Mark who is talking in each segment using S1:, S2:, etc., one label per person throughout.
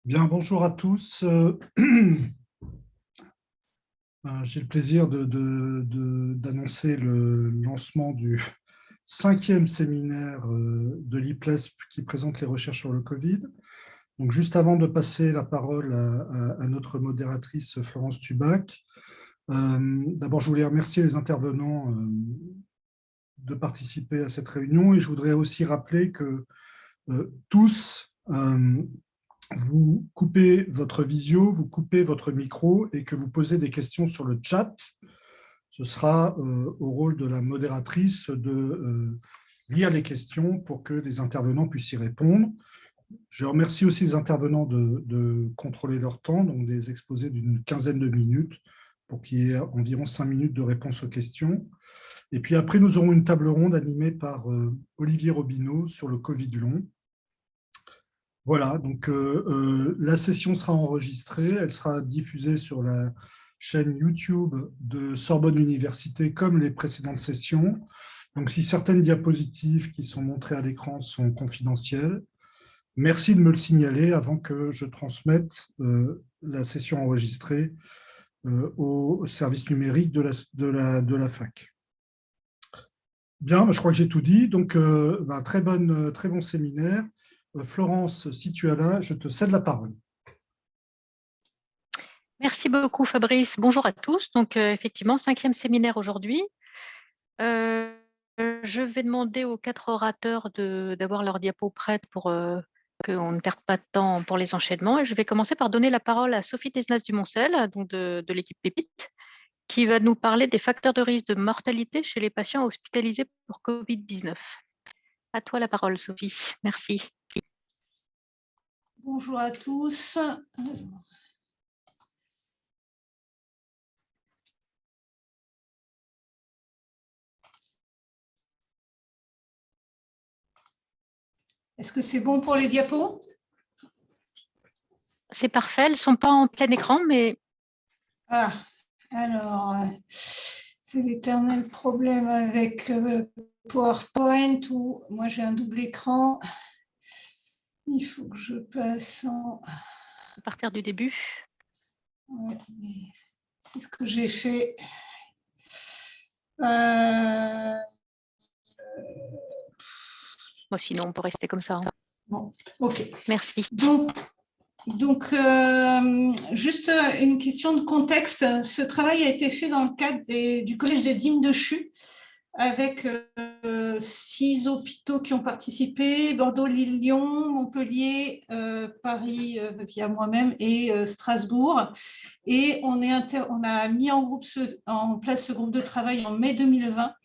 S1: Bien, bonjour à tous. J'ai le plaisir d'annoncer le lancement du cinquième séminaire de l'IPLESP qui présente les recherches sur le Covid. Donc, juste avant de passer la parole à notre modératrice Florence Tubac, d'abord, je voulais remercier les intervenants de participer à cette réunion et je voudrais aussi rappeler que tous vous coupez votre visio, vous coupez votre micro et que vous posez des questions sur le chat. Ce sera au rôle de la modératrice de lire les questions pour que les intervenants puissent y répondre. Je remercie aussi les intervenants de contrôler leur temps, donc des exposés d'une quinzaine de minutes, pour qu'il y ait environ 5 minutes de réponse aux questions. Et puis après, nous aurons une table ronde animée par Olivier Robineau sur le Covid long. Voilà, donc la session sera enregistrée, elle sera diffusée sur la chaîne YouTube de Sorbonne Université comme les précédentes sessions. Donc si certaines diapositives qui sont montrées à l'écran sont confidentielles, merci de me le signaler avant que je transmette la session enregistrée au service numérique de la fac. Bien, je crois que j'ai tout dit, donc très bon séminaire. Florence, si tu es là, je te cède la parole.
S2: Merci beaucoup Fabrice. Bonjour à tous. Donc effectivement, cinquième séminaire aujourd'hui. Je vais demander aux 4 orateurs d'avoir leur diapo prête pour qu'on ne perde pas de temps pour les enchaînements. Et je vais commencer par donner la parole à Sophie Desnas-Dumoncel, donc de l'équipe Pépite, qui va nous parler des facteurs de risque de mortalité chez les patients hospitalisés pour Covid-19. À toi la parole, Sophie. Merci.
S3: Bonjour à tous. Est-ce que c'est bon pour les diapos?
S2: C'est parfait. Elles ne sont pas en plein écran, mais…
S3: Ah, alors, c'est l'éternel problème avec PowerPoint où moi j'ai un double écran. Il faut que je passe en…
S2: À partir du début.
S3: Ouais, c'est ce que j'ai fait.
S2: Moi, sinon, on peut rester comme ça. Hein.
S3: Bon, ok.
S2: Merci.
S3: Donc, juste une question de contexte. Ce travail a été fait dans le cadre du Collège des Dîmes de Chu, avec 6 hôpitaux qui ont participé, Bordeaux, Lille, Lyon, Montpellier, Paris via moi-même et Strasbourg. Et on a mis en place ce groupe de travail en mai 2020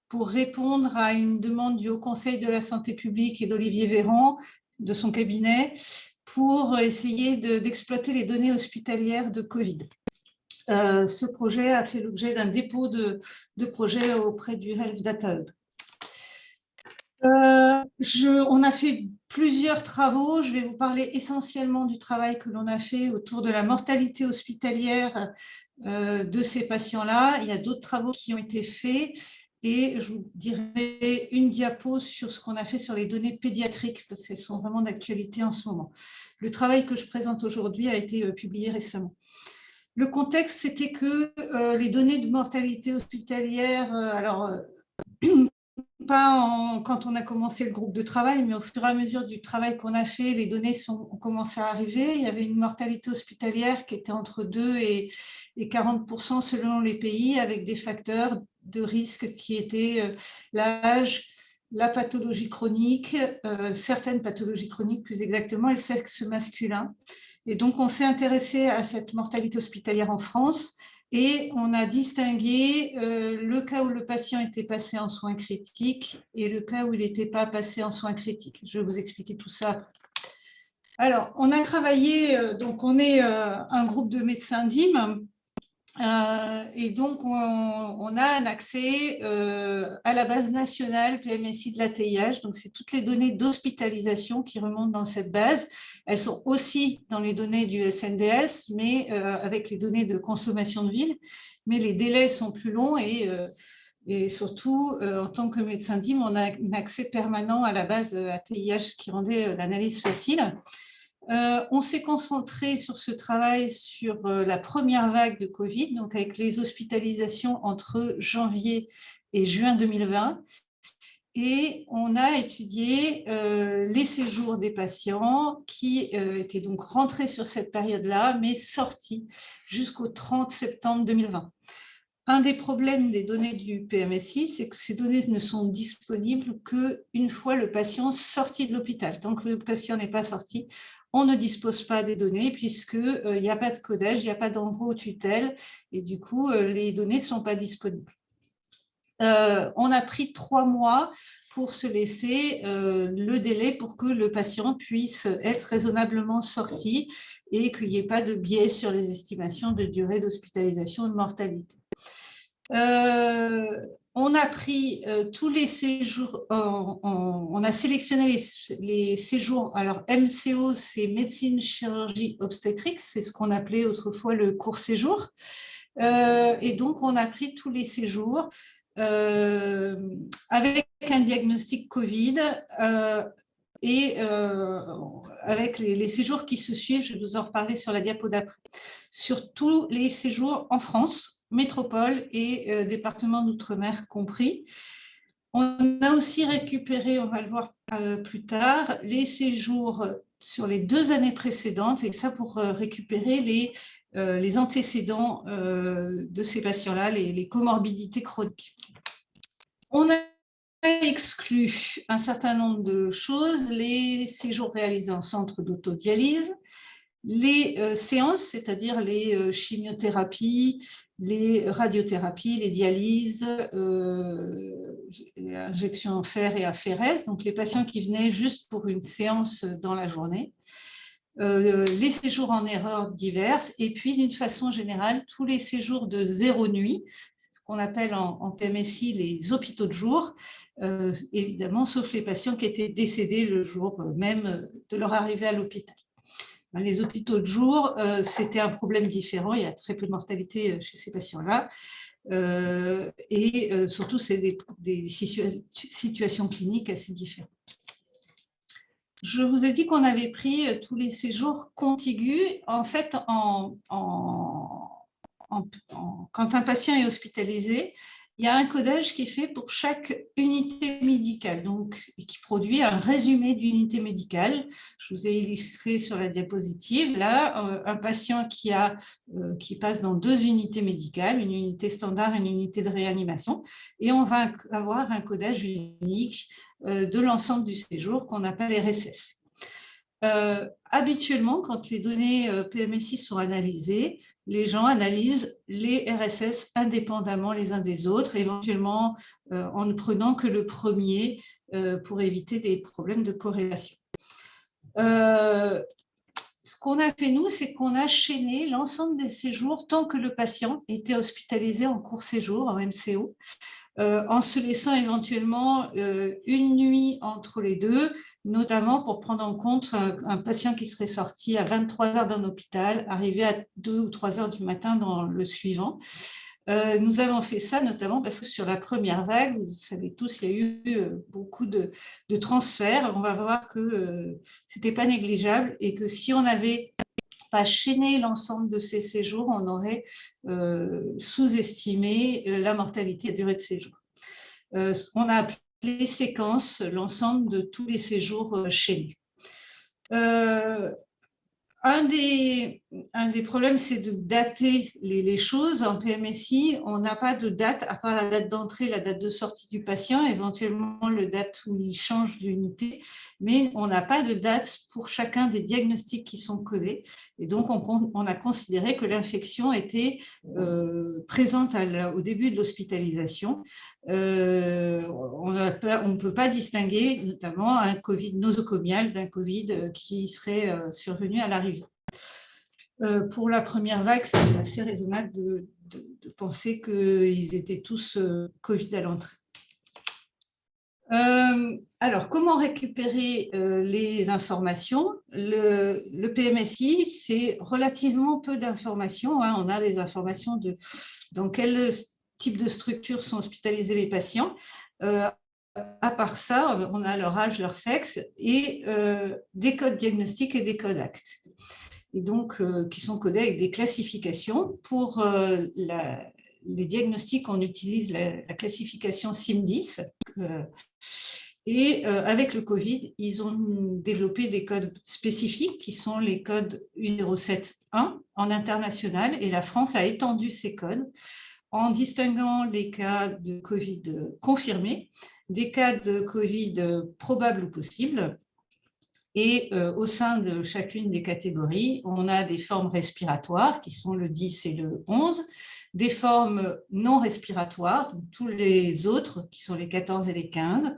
S3: pour répondre à une demande du Haut Conseil de la santé publique et d'Olivier Véran, de son cabinet, pour essayer d'exploiter les données hospitalières de Covid. Ce projet a fait l'objet d'un dépôt de projet auprès du Health Data Hub. On a fait plusieurs travaux. Je vais vous parler essentiellement du travail que l'on a fait autour de la mortalité hospitalière de ces patients-là. Il y a d'autres travaux qui ont été faits et je vous dirai une diapo sur ce qu'on a fait sur les données pédiatriques parce qu'elles sont vraiment d'actualité en ce moment. Le travail que je présente aujourd'hui a été publié récemment. Le contexte, c'était que les données de mortalité hospitalière, quand on a commencé le groupe de travail, mais au fur et à mesure du travail qu'on a fait, les données ont commencé à arriver. Il y avait une mortalité hospitalière qui était entre 2 et 40% selon les pays, avec des facteurs de risque qui étaient l'âge, la pathologie chronique, certaines pathologies chroniques plus exactement, et le sexe masculin. Et donc, on s'est intéressé à cette mortalité hospitalière en France et on a distingué le cas où le patient était passé en soins critiques et le cas où il n'était pas passé en soins critiques. Je vais vous expliquer tout ça. Alors, on a travaillé, donc on est un groupe de médecins DIM, et donc on a un accès à la base nationale PMSI de l'ATIH, donc c'est toutes les données d'hospitalisation qui remontent dans cette base. Elles sont aussi dans les données du SNDS, mais avec les données de consommation de ville, mais les délais sont plus longs et surtout, en tant que médecin DIM, on a un accès permanent à la base ATIH, ce qui rendait l'analyse facile. On s'est concentré sur ce travail sur la première vague de Covid, donc avec les hospitalisations entre janvier et juin 2020. Et on a étudié les séjours des patients qui étaient donc rentrés sur cette période-là, mais sortis jusqu'au 30 septembre 2020. Un des problèmes des données du PMSI, c'est que ces données ne sont disponibles qu'une fois le patient sorti de l'hôpital. Tant que le patient n'est pas sorti, on ne dispose pas des données puisqu'il n'y a pas de codage, il n'y a pas d'envoi aux tutelles et du coup, les données ne sont pas disponibles. On a pris 3 mois pour se laisser le délai pour que le patient puisse être raisonnablement sorti et qu'il n'y ait pas de biais sur les estimations de durée d'hospitalisation et de mortalité. On a pris tous les séjours, on a sélectionné les séjours. Alors, MCO, c'est médecine, chirurgie, obstétrique, c'est ce qu'on appelait autrefois le court séjour. Et donc, on a pris tous les séjours avec un diagnostic Covid et avec les séjours qui se suivent, je vais vous en reparler sur la diapo d'après, sur tous les séjours en France, métropole et département d'outre-mer compris. On a aussi récupéré, on va le voir plus tard, les séjours sur les 2 années précédentes, et ça pour récupérer les antécédents de ces patients-là, les comorbidités chroniques. On a exclu un certain nombre de choses, les séjours réalisés en centre d'autodialyse, les séances, c'est-à-dire les chimiothérapies, les radiothérapies, les dialyses, les injections en fer et aphérèse, donc les patients qui venaient juste pour une séance dans la journée, les séjours en erreurs diverses, et puis d'une façon générale, tous les séjours de 0 nuit, ce qu'on appelle en PMSI les hôpitaux de jour, évidemment, sauf les patients qui étaient décédés le jour même de leur arrivée à l'hôpital. Les hôpitaux de jour, c'était un problème différent, il y a très peu de mortalité chez ces patients-là, et surtout, c'est des situations cliniques assez différentes. Je vous ai dit qu'on avait pris tous les séjours contigus. En fait, quand un patient est hospitalisé, il y a un codage qui est fait pour chaque unité médicale, donc qui produit un résumé d'unité médicale. Je vous ai illustré sur la diapositive, là, un patient qui passe dans 2 unités médicales, une unité standard et une unité de réanimation, et on va avoir un codage unique de l'ensemble du séjour qu'on appelle RSS. Habituellement, quand les données PMSI sont analysées, les gens analysent les RSS indépendamment les uns des autres, éventuellement en ne prenant que le premier pour éviter des problèmes de corrélation. Ce qu'on a fait, nous, c'est qu'on a chaîné l'ensemble des séjours tant que le patient était hospitalisé en court séjour, en MCO, en se laissant éventuellement une nuit entre les deux, notamment pour prendre en compte un patient qui serait sorti à 23 heures d'un hôpital, arrivé à 2 ou 3 heures du matin dans le suivant. Nous avons fait ça notamment parce que sur la première vague, vous savez tous, il y a eu beaucoup de transferts. On va voir que ce n'était pas négligeable et que si on avait pas chaîner l'ensemble de ces séjours, on aurait sous-estimé la mortalité et la durée de séjour. On a appelé séquence l'ensemble de tous les séjours chaînés. Un des problèmes, c'est de dater les choses. En PMSI, on n'a pas de date, à part la date d'entrée, la date de sortie du patient, éventuellement le date où il change d'unité, mais on n'a pas de date pour chacun des diagnostics qui sont codés. Et donc, on a considéré que l'infection était présente au début de l'hospitalisation. On ne peut pas distinguer notamment un Covid nosocomial d'un Covid qui serait survenu à l'arrivée. Pour la première vague, c'est assez raisonnable de penser qu'ils étaient tous Covid à l'entrée. Alors, comment récupérer les informations? Le PMSI, c'est relativement peu d'informations. On a des informations dans quel type de structure sont hospitalisés les patients. à part ça, on a leur âge, leur sexe et des codes diagnostiques et des codes actes. Et donc, qui sont codés avec des classifications. Pour les diagnostics, on utilise la classification SIM10. Et avec le Covid, ils ont développé des codes spécifiques qui sont les codes U071 en international. Et la France a étendu ces codes en distinguant les cas de Covid confirmés, des cas de Covid probables ou possibles. Et au sein de chacune des catégories, on a des formes respiratoires qui sont le 10 et le 11, des formes non respiratoires, donc tous les autres qui sont les 14 et les 15.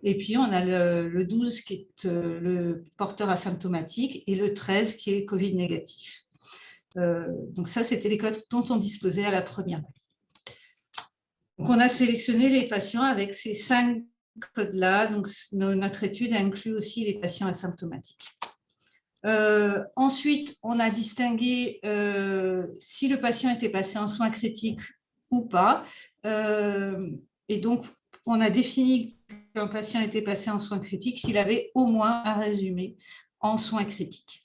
S3: Et puis, on a le 12 qui est le porteur asymptomatique et le 13 qui est Covid négatif. Donc ça, c'était les codes dont on disposait à la première vague. Donc, on a sélectionné les patients avec ces 5 codes-là. Donc, notre étude inclut aussi les patients asymptomatiques. Ensuite, on a distingué si le patient était passé en soins critiques ou pas. Et donc, on a défini qu'un patient était passé en soins critiques s'il avait au moins un résumé en soins critiques.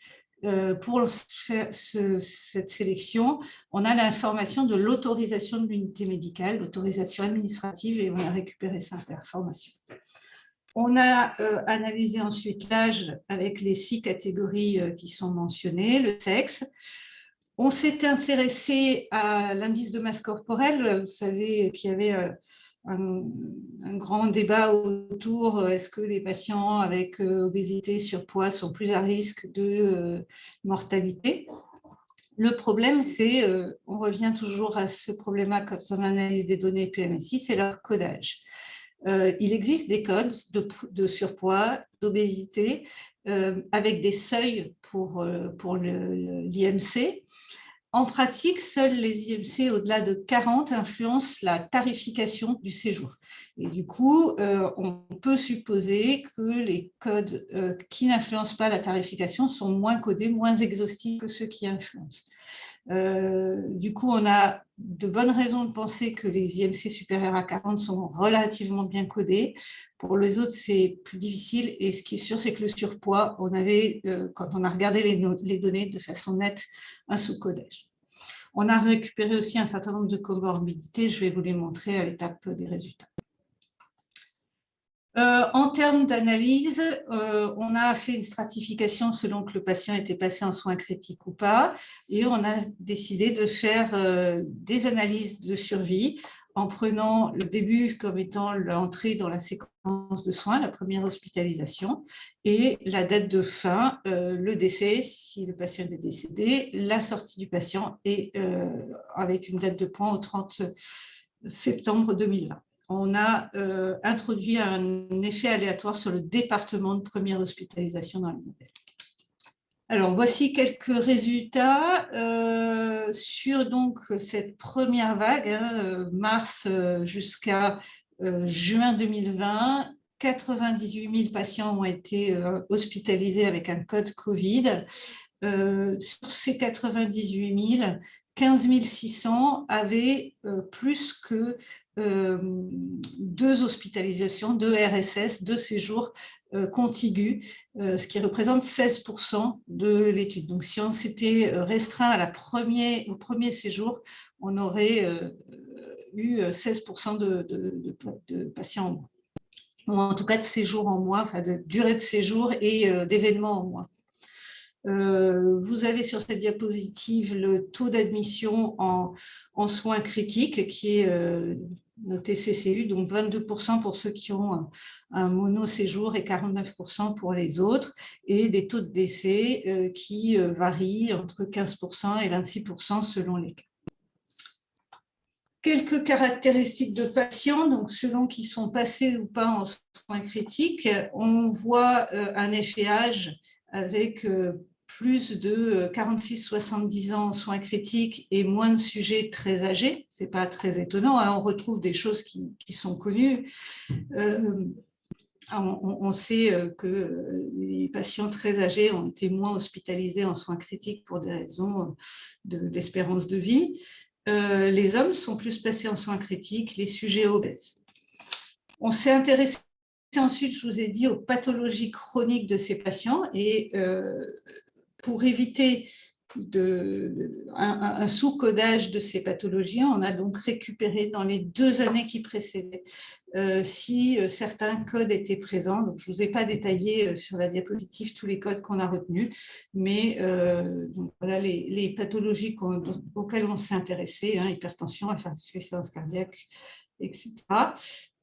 S3: Pour faire cette sélection, on a l'information de l'autorisation de l'unité médicale, l'autorisation administrative, et on a récupéré cette information. On a analysé ensuite l'âge avec les 6 catégories qui sont mentionnées, le sexe. On s'est intéressé à l'indice de masse corporelle. Vous savez qu'il y avait un grand débat autour, est-ce que les patients avec obésité, surpoids sont plus à risque de mortalité? Le problème, c'est, on revient toujours à ce problème-là quand on analyse des données PMSI, c'est leur codage. Il existe des codes de surpoids, d'obésité, avec des seuils pour l'IMC. En pratique, seuls les IMC au-delà de 40 influencent la tarification du séjour. Et du coup, on peut supposer que les codes qui n'influencent pas la tarification sont moins codés, moins exhaustifs que ceux qui influencent. Du coup, on a de bonnes raisons de penser que les IMC supérieurs à 40 sont relativement bien codés. Pour les autres, c'est plus difficile. Et ce qui est sûr, c'est que le surpoids, on avait, quand on a regardé les données de façon nette, un sous-codage. On a récupéré aussi un certain nombre de comorbidités. Je vais vous les montrer à l'étape des résultats. En termes d'analyse, on a fait une stratification selon que le patient était passé en soins critiques ou pas, et on a décidé de faire des analyses de survie en prenant le début comme étant l'entrée dans la séquence de soins, la première hospitalisation, et la date de fin, le décès, si le patient est décédé, la sortie du patient, et avec une date de point au 30 septembre 2020. On a introduit un effet aléatoire sur le département de première hospitalisation dans le modèle. Alors, voici quelques résultats sur donc cette première vague, mars jusqu'à juin 2020. 98 000 patients ont été hospitalisés avec un code Covid. Sur ces 98 000, 15 600 avaient plus que 2 hospitalisations, 2 RSS, 2 séjours contigus, ce qui représente 16% de l'étude. Donc, si on s'était restreint à au premier séjour, on aurait eu 16% de patients en moins, ou en tout cas de séjours en moins, enfin de durée de séjour et d'événements en moins. Vous avez sur cette diapositive le taux d'admission en soins critiques qui est noté CCU, donc 22% pour ceux qui ont un mono-séjour et 49% pour les autres, et des taux de décès qui varient entre 15% et 26% selon les cas. Quelques caractéristiques de patients, donc selon qu'ils sont passés ou pas en soins critiques, on voit un effet âge avec plus de 46-70 ans en soins critiques et moins de sujets très âgés. Ce n'est pas très étonnant, hein, on retrouve des choses qui sont connues. On sait que les patients très âgés ont été moins hospitalisés en soins critiques pour des raisons d'espérance de vie. Les hommes sont plus passés en soins critiques, les sujets obèses. On s'est intéressé ensuite, je vous ai dit, aux pathologies chroniques de ces patients et pour éviter un sous-codage de ces pathologies, on a donc récupéré dans les 2 années qui précédaient si certains codes étaient présents. Donc, je ne vous ai pas détaillé sur la diapositive tous les codes qu'on a retenus, mais donc voilà les pathologies auxquelles on s'est intéressé, hein, hypertension, insuffisance cardiaque, etc.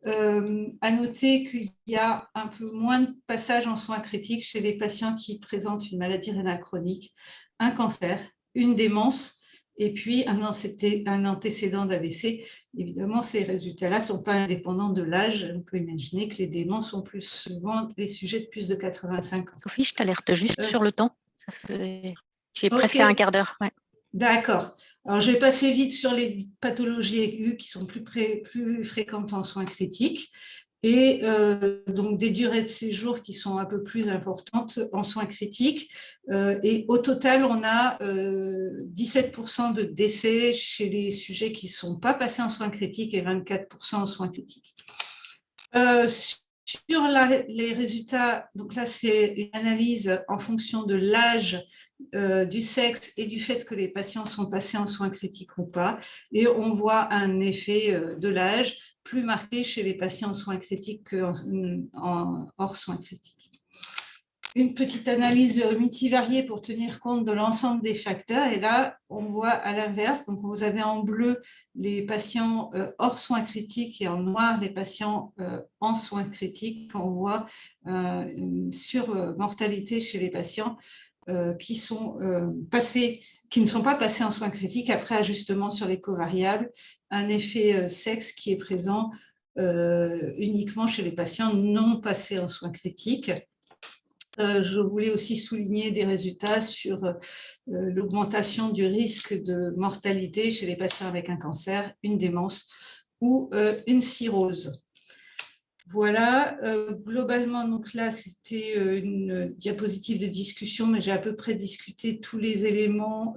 S3: À noter qu'il y a un peu moins de passages en soins critiques chez les patients qui présentent une maladie rénale chronique, un cancer, une démence et puis un antécédent d'AVC. Évidemment, ces résultats-là ne sont pas indépendants de l'âge. On peut imaginer que les démences sont plus souvent les sujets de plus de 85 ans.
S2: Sophie, je t'alerte juste sur le temps. J'ai presque un quart d'heure. Ouais.
S3: D'accord. Alors, je vais passer vite sur les pathologies aiguës qui sont plus fréquentes en soins critiques et donc des durées de séjour qui sont un peu plus importantes en soins critiques. Et au total, on a 17% de décès chez les sujets qui ne sont pas passés en soins critiques et 24% en soins critiques. Sur les résultats, donc là, c'est une analyse en fonction de l'âge, du sexe et du fait que les patients sont passés en soins critiques ou pas. Et on voit un effet de l'âge plus marqué chez les patients en soins critiques qu'en hors soins critiques. Une petite analyse multivariée pour tenir compte de l'ensemble des facteurs. Et là, on voit à l'inverse. Donc, vous avez en bleu les patients hors soins critiques et en noir les patients en soins critiques. On voit une surmortalité chez les patients qui ne sont pas passés en soins critiques après ajustement sur les covariables. Un effet sexe qui est présent uniquement chez les patients non passés en soins critiques. Je voulais aussi souligner des résultats sur l'augmentation du risque de mortalité chez les patients avec un cancer, une démence ou une cirrhose. Voilà, globalement, donc là, c'était une diapositive de discussion, mais j'ai à peu près discuté tous les éléments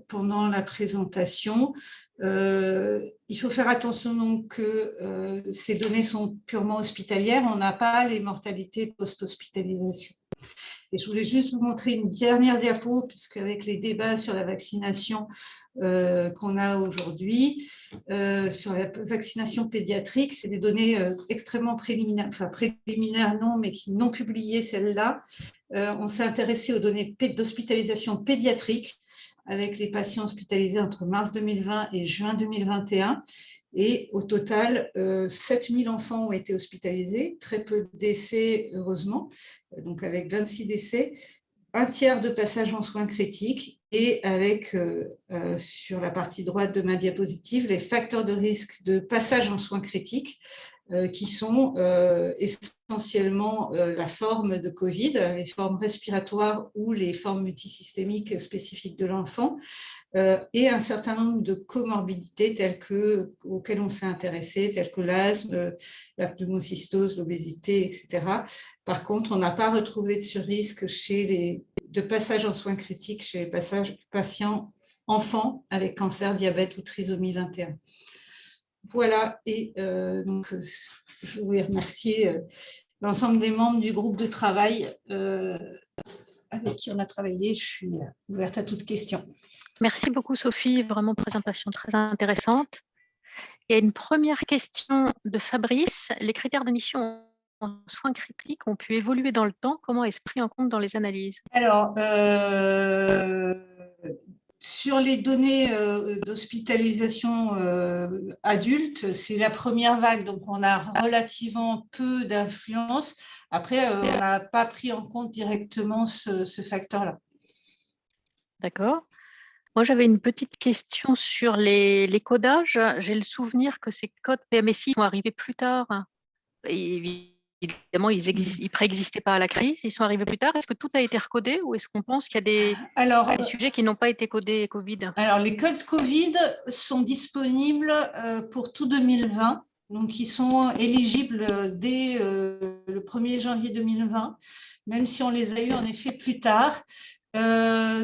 S3: pendant la présentation. Il faut faire attention donc que ces données sont purement hospitalières, on n'a pas les mortalités post-hospitalisation. Et je voulais juste vous montrer une dernière diapo, puisqu'avec les débats sur la vaccination qu'on a aujourd'hui, sur la vaccination pédiatrique, c'est des données extrêmement préliminaires, enfin préliminaires non, mais qui n'ont publié celles-là. On s'est intéressé aux données d'hospitalisation pédiatrique avec les patients hospitalisés entre mars 2020 et juin 2021. Et au total, 7000 enfants ont été hospitalisés, très peu de décès, heureusement, donc avec 26 décès, un tiers de passage en soins critiques et avec, sur la partie droite de ma diapositive, les facteurs de risque de passage en soins critiques qui sont essentiellement la forme de Covid, les formes respiratoires ou les formes multisystémiques spécifiques de l'enfant, et un certain nombre de comorbidités auxquelles on s'est intéressé, telles que l'asthme, la pneumocystose, l'obésité, etc. Par contre, on n'a pas retrouvé de surrisque de passage en soins critiques chez les patients enfants avec cancer, diabète ou trisomie 21. Voilà, et donc je voulais remercier l'ensemble des membres du groupe de travail avec qui on a travaillé. Je suis ouverte à toute question.
S2: Merci beaucoup Sophie, vraiment présentation très intéressante. Il y a une première question de Fabrice. Les critères d'admission en soins critiques ont pu évoluer dans le temps. Comment est-ce pris en compte dans les analyses?
S3: Alors, sur les données d'hospitalisation adulte, c'est la première vague, donc on a relativement peu d'influence. Après, on n'a pas pris en compte directement ce facteur-là.
S2: D'accord. Moi, j'avais une petite question sur les codages. J'ai le souvenir que ces codes PMSI sont arrivés plus tard. Et évidemment, ils ne préexistaient pas à la crise. Ils sont arrivés plus tard. Est-ce que tout a été recodé ou est-ce qu'on pense qu'il y a des sujets qui n'ont pas été codés Covid?
S3: Alors, les codes Covid sont disponibles pour tout 2020. Donc, ils sont éligibles dès le 1er janvier 2020, même si on les a eus en effet plus tard. Au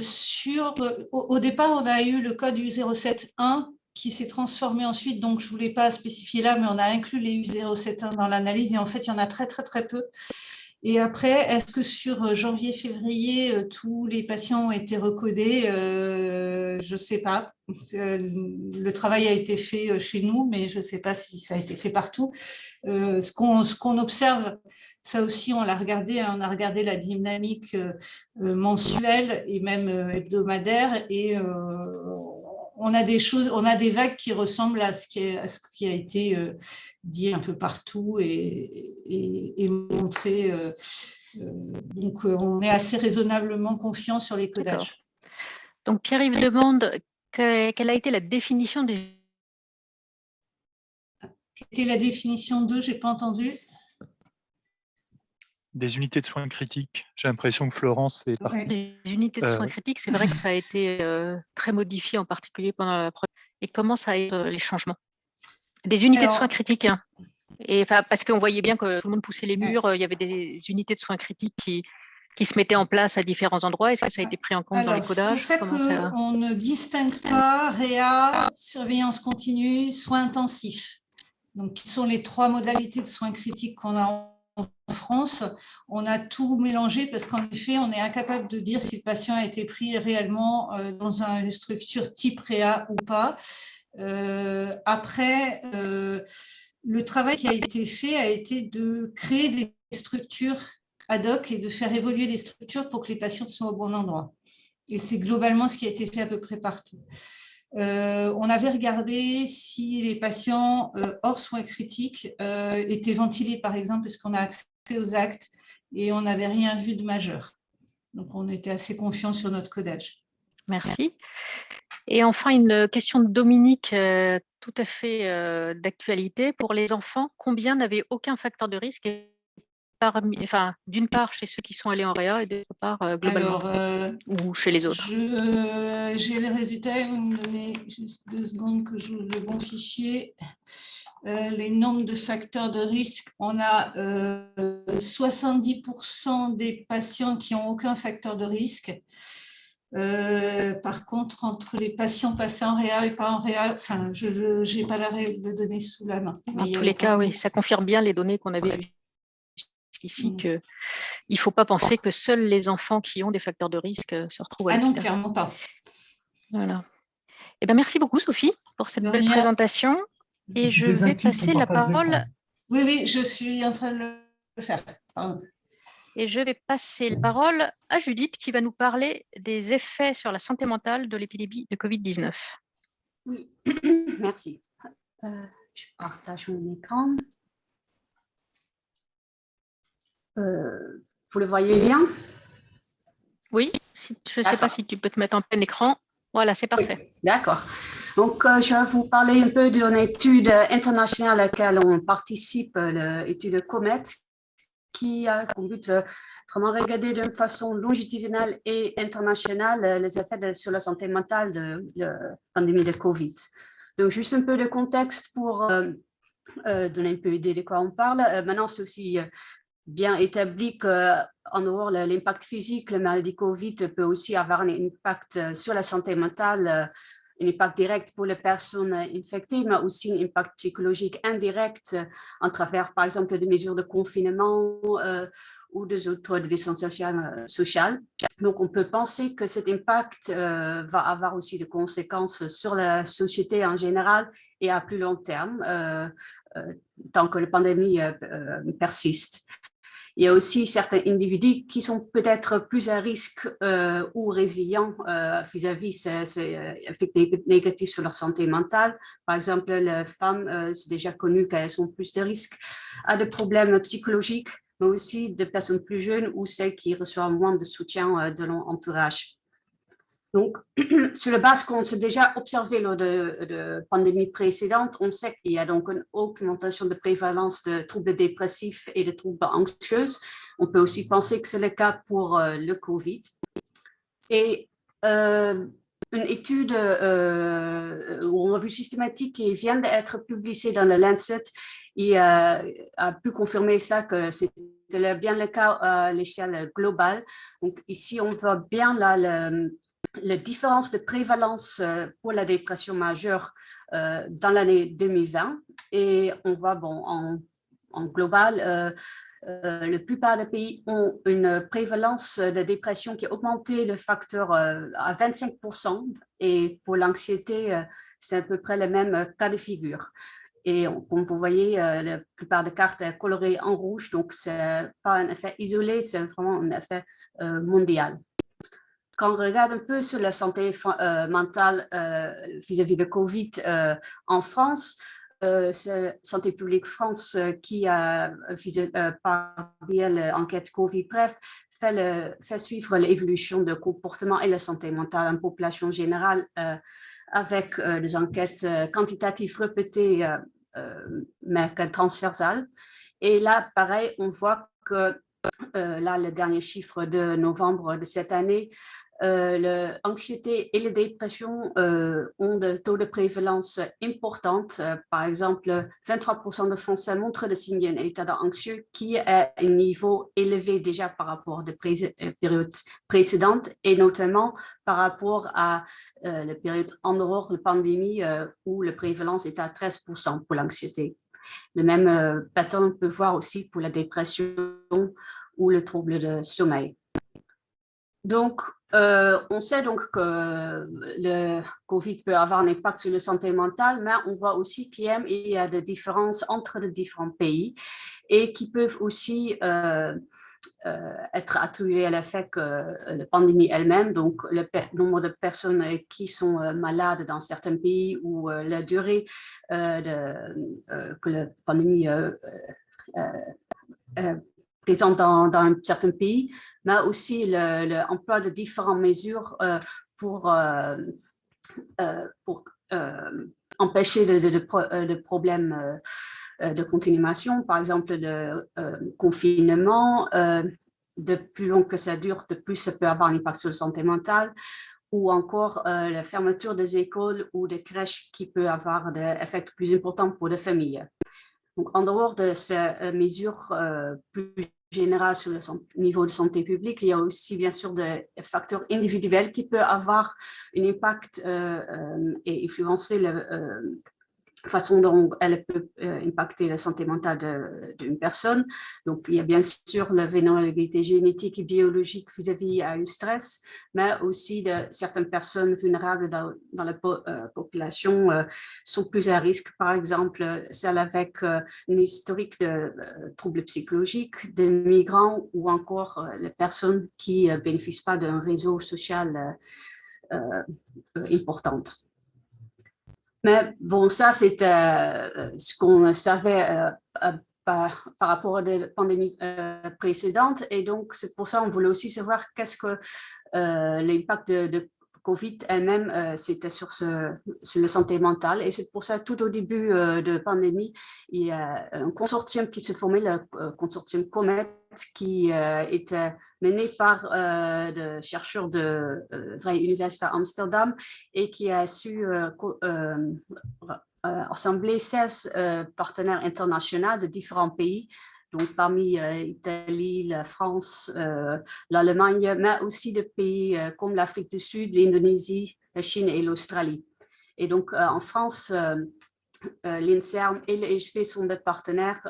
S3: départ, on a eu le code U071 qui s'est transformé ensuite, donc je ne voulais pas spécifier là, mais on a inclus les U071 dans l'analyse, et en fait, il y en a très, très, très peu. Et après, est-ce que sur janvier-février, tous les patients ont été recodés? Je ne sais pas. Le travail a été fait chez nous, mais je ne sais pas si ça a été fait partout. Ce qu'on observe, ça aussi, on l'a regardé, hein, on a regardé la dynamique mensuelle et même hebdomadaire, et on a des choses, on a des vagues qui ressemblent à ce qui a été dit un peu partout et montré. Donc, on est assez raisonnablement confiant sur les codages.
S2: Donc, Pierre-Yves demande quelle a été la définition des...
S3: Quelle était la définition de, je n'ai pas entendu.
S4: Des unités de soins critiques. J'ai l'impression que Florence est partie.
S2: Des unités de soins critiques, c'est vrai que ça a été très modifié, en particulier pendant la première. Et comment ça a été les changements? Des unités de soins critiques, hein. Et parce qu'on voyait bien que tout le monde poussait les murs, il y avait des unités de soins critiques qui se mettaient en place à différents endroits. Est-ce que ça a été pris en compte dans les codages?
S3: C'est pour ça qu'on ne distingue pas réa, surveillance continue, soins intensifs. Donc, qui sont les 3 modalités de soins critiques qu'on a en France. On a tout mélangé parce qu'en effet, on est incapable de dire si le patient a été pris réellement dans une structure type réa ou pas. Après, le travail qui a été fait a été de créer des structures ad hoc et de faire évoluer les structures pour que les patients soient au bon endroit. Et c'est globalement ce qui a été fait à peu près partout. On avait regardé si les patients hors soins critiques étaient ventilés, par exemple, parce qu'on a accès aux actes et on n'avait rien vu de majeur. Donc, on était assez confiants sur notre codage.
S2: Merci. Et enfin, une question de Dominique, tout à fait d'actualité. Pour les enfants, combien n'avaient aucun facteur de risque d'une part chez ceux qui sont allés en réa et d'autre part globalement, ou chez les autres?
S3: J'ai les résultats, vous me donnez juste 2 secondes que j'ouvre le bon fichier. Les nombres de facteurs de risque, on a 70% des patients qui n'ont aucun facteur de risque. Par contre, entre les patients passés en réa et pas en réa, enfin, je n'ai pas le données sous la main.
S2: Dans tous les cas, oui, ça confirme bien les données qu'on avait vues ici, qu'il ne faut pas penser que seuls les enfants qui ont des facteurs de risque se retrouvent à l'hôpital.
S3: Ah non, clairement pas.
S2: Voilà. Eh bien, merci beaucoup, Sophie, pour cette belle présentation. Et je vais passer la parole.
S3: Oui, je suis en train de le faire. Pardon.
S2: Et je vais passer la parole à Judith qui va nous parler des effets sur la santé mentale de l'épidémie de Covid-19.
S5: Oui, merci. Je partage mon écran. Vous le voyez bien?
S2: Oui, je ne sais pas si tu peux te mettre en plein écran. Voilà, c'est parfait.
S5: Oui, d'accord. Donc, je vais vous parler un peu d'une étude internationale à laquelle on participe, l'étude COMET, qui a comme but de vraiment regarder d'une façon longitudinale et internationale les effets sur la santé mentale de la pandémie de Covid. Donc, juste un peu de contexte pour donner un peu idée de quoi on parle. Maintenant, c'est aussi bien établi qu'en dehors de l'impact physique, la maladie Covid peut aussi avoir un impact sur la santé mentale, un impact direct pour les personnes infectées, mais aussi un impact psychologique indirect en travers, par exemple, des mesures de confinement ou des autres distanciation sociale. Donc, on peut penser que cet impact va avoir aussi des conséquences sur la société en général et à plus long terme, tant que la pandémie persiste. Il y a aussi certains individus qui sont peut-être plus à risque ou résilients vis-à-vis ces effets négatifs sur leur santé mentale. Par exemple, les femmes, c'est déjà connu qu'elles ont plus de risques à des problèmes psychologiques, mais aussi des personnes plus jeunes ou celles qui reçoivent moins de soutien de leur entourage. Donc, sur la base qu'on s'est déjà observé lors de pandémies précédentes, on sait qu'il y a donc une augmentation de prévalence de troubles dépressifs et de troubles anxieux. On peut aussi penser que c'est le cas pour le Covid. Et une étude ou une revue systématique qui vient d'être publiée dans le Lancet a pu confirmer ça, que c'était bien le cas à l'échelle globale. Donc, ici, on voit bien là la différence de prévalence pour la dépression majeure dans l'année 2020. Et on voit, bon, en global, la plupart des pays ont une prévalence de dépression qui a augmenté de facteur à 25%. Et pour l'anxiété, c'est à peu près le même cas de figure. Et comme vous voyez, la plupart des cartes sont colorées en rouge, donc ce n'est pas un effet isolé, c'est vraiment un effet mondial. Quand on regarde un peu sur la santé mentale vis-à-vis de Covid en France, c'est Santé publique France qui a, par via l'enquête Covid, bref, fait suivre l'évolution de comportement et la santé mentale en population générale avec des enquêtes quantitatives répétées, mais transversales. Et là, pareil, on voit que là, le dernier chiffre de novembre de cette année, l'anxiété et la dépression ont des taux de prévalence importants. Par exemple, 23% de Français montrent des signes d'un état anxieux qui est à un niveau élevé déjà par rapport à des périodes précédentes et notamment par rapport à la période en dehors de la pandémie où la prévalence est à 13% pour l'anxiété. Le même pattern peut voir aussi pour la dépression ou le trouble de sommeil. Donc, on sait donc que le Covid peut avoir un impact sur la santé mentale, mais on voit aussi qu'il y a des différences entre les différents pays et qui peuvent aussi être attribuées à l'effet que la pandémie elle-même, donc le nombre de personnes qui sont malades dans certains pays ou la durée que la pandémie présente dans un certain pays, mais aussi l'emploi de différentes mesures pour empêcher de problèmes de continuation, par exemple le confinement. De plus long que ça dure, de plus ça peut avoir un impact sur la santé mentale, ou encore la fermeture des écoles ou des crèches qui peut avoir des effets plus importants pour les familles. Donc, en dehors de ces mesures plus générales sur le niveau de santé publique, il y a aussi bien sûr des facteurs individuels qui peuvent avoir un impact et influencer la façon dont elle peut impacter la santé mentale d'une personne. Donc, il y a bien sûr la vulnérabilité génétique et biologique vis-à-vis du stress, mais aussi de certaines personnes vulnérables dans la population sont plus à risque. Par exemple, celles avec un historique de troubles psychologiques, des migrants ou encore les personnes qui ne bénéficient pas d'un réseau social important. Mais bon, ça, c'était ce qu'on savait par rapport à des pandémies précédentes. Et donc, c'est pour ça qu'on voulait aussi savoir qu'est-ce que l'impact de Covid elle-même, c'était sur la santé mentale. Et c'est pour ça, tout au début de la pandémie, il y a un consortium qui se formait, le consortium COMET, qui était mené par des chercheurs de Vrije Universiteit Amsterdam et qui a su assembler 16 partenaires internationaux de différents pays, donc parmi l'Italie, la France, l'Allemagne, mais aussi des pays comme l'Afrique du Sud, l'Indonésie, la Chine et l'Australie. Et donc en France, l'INSERM et le HP sont des partenaires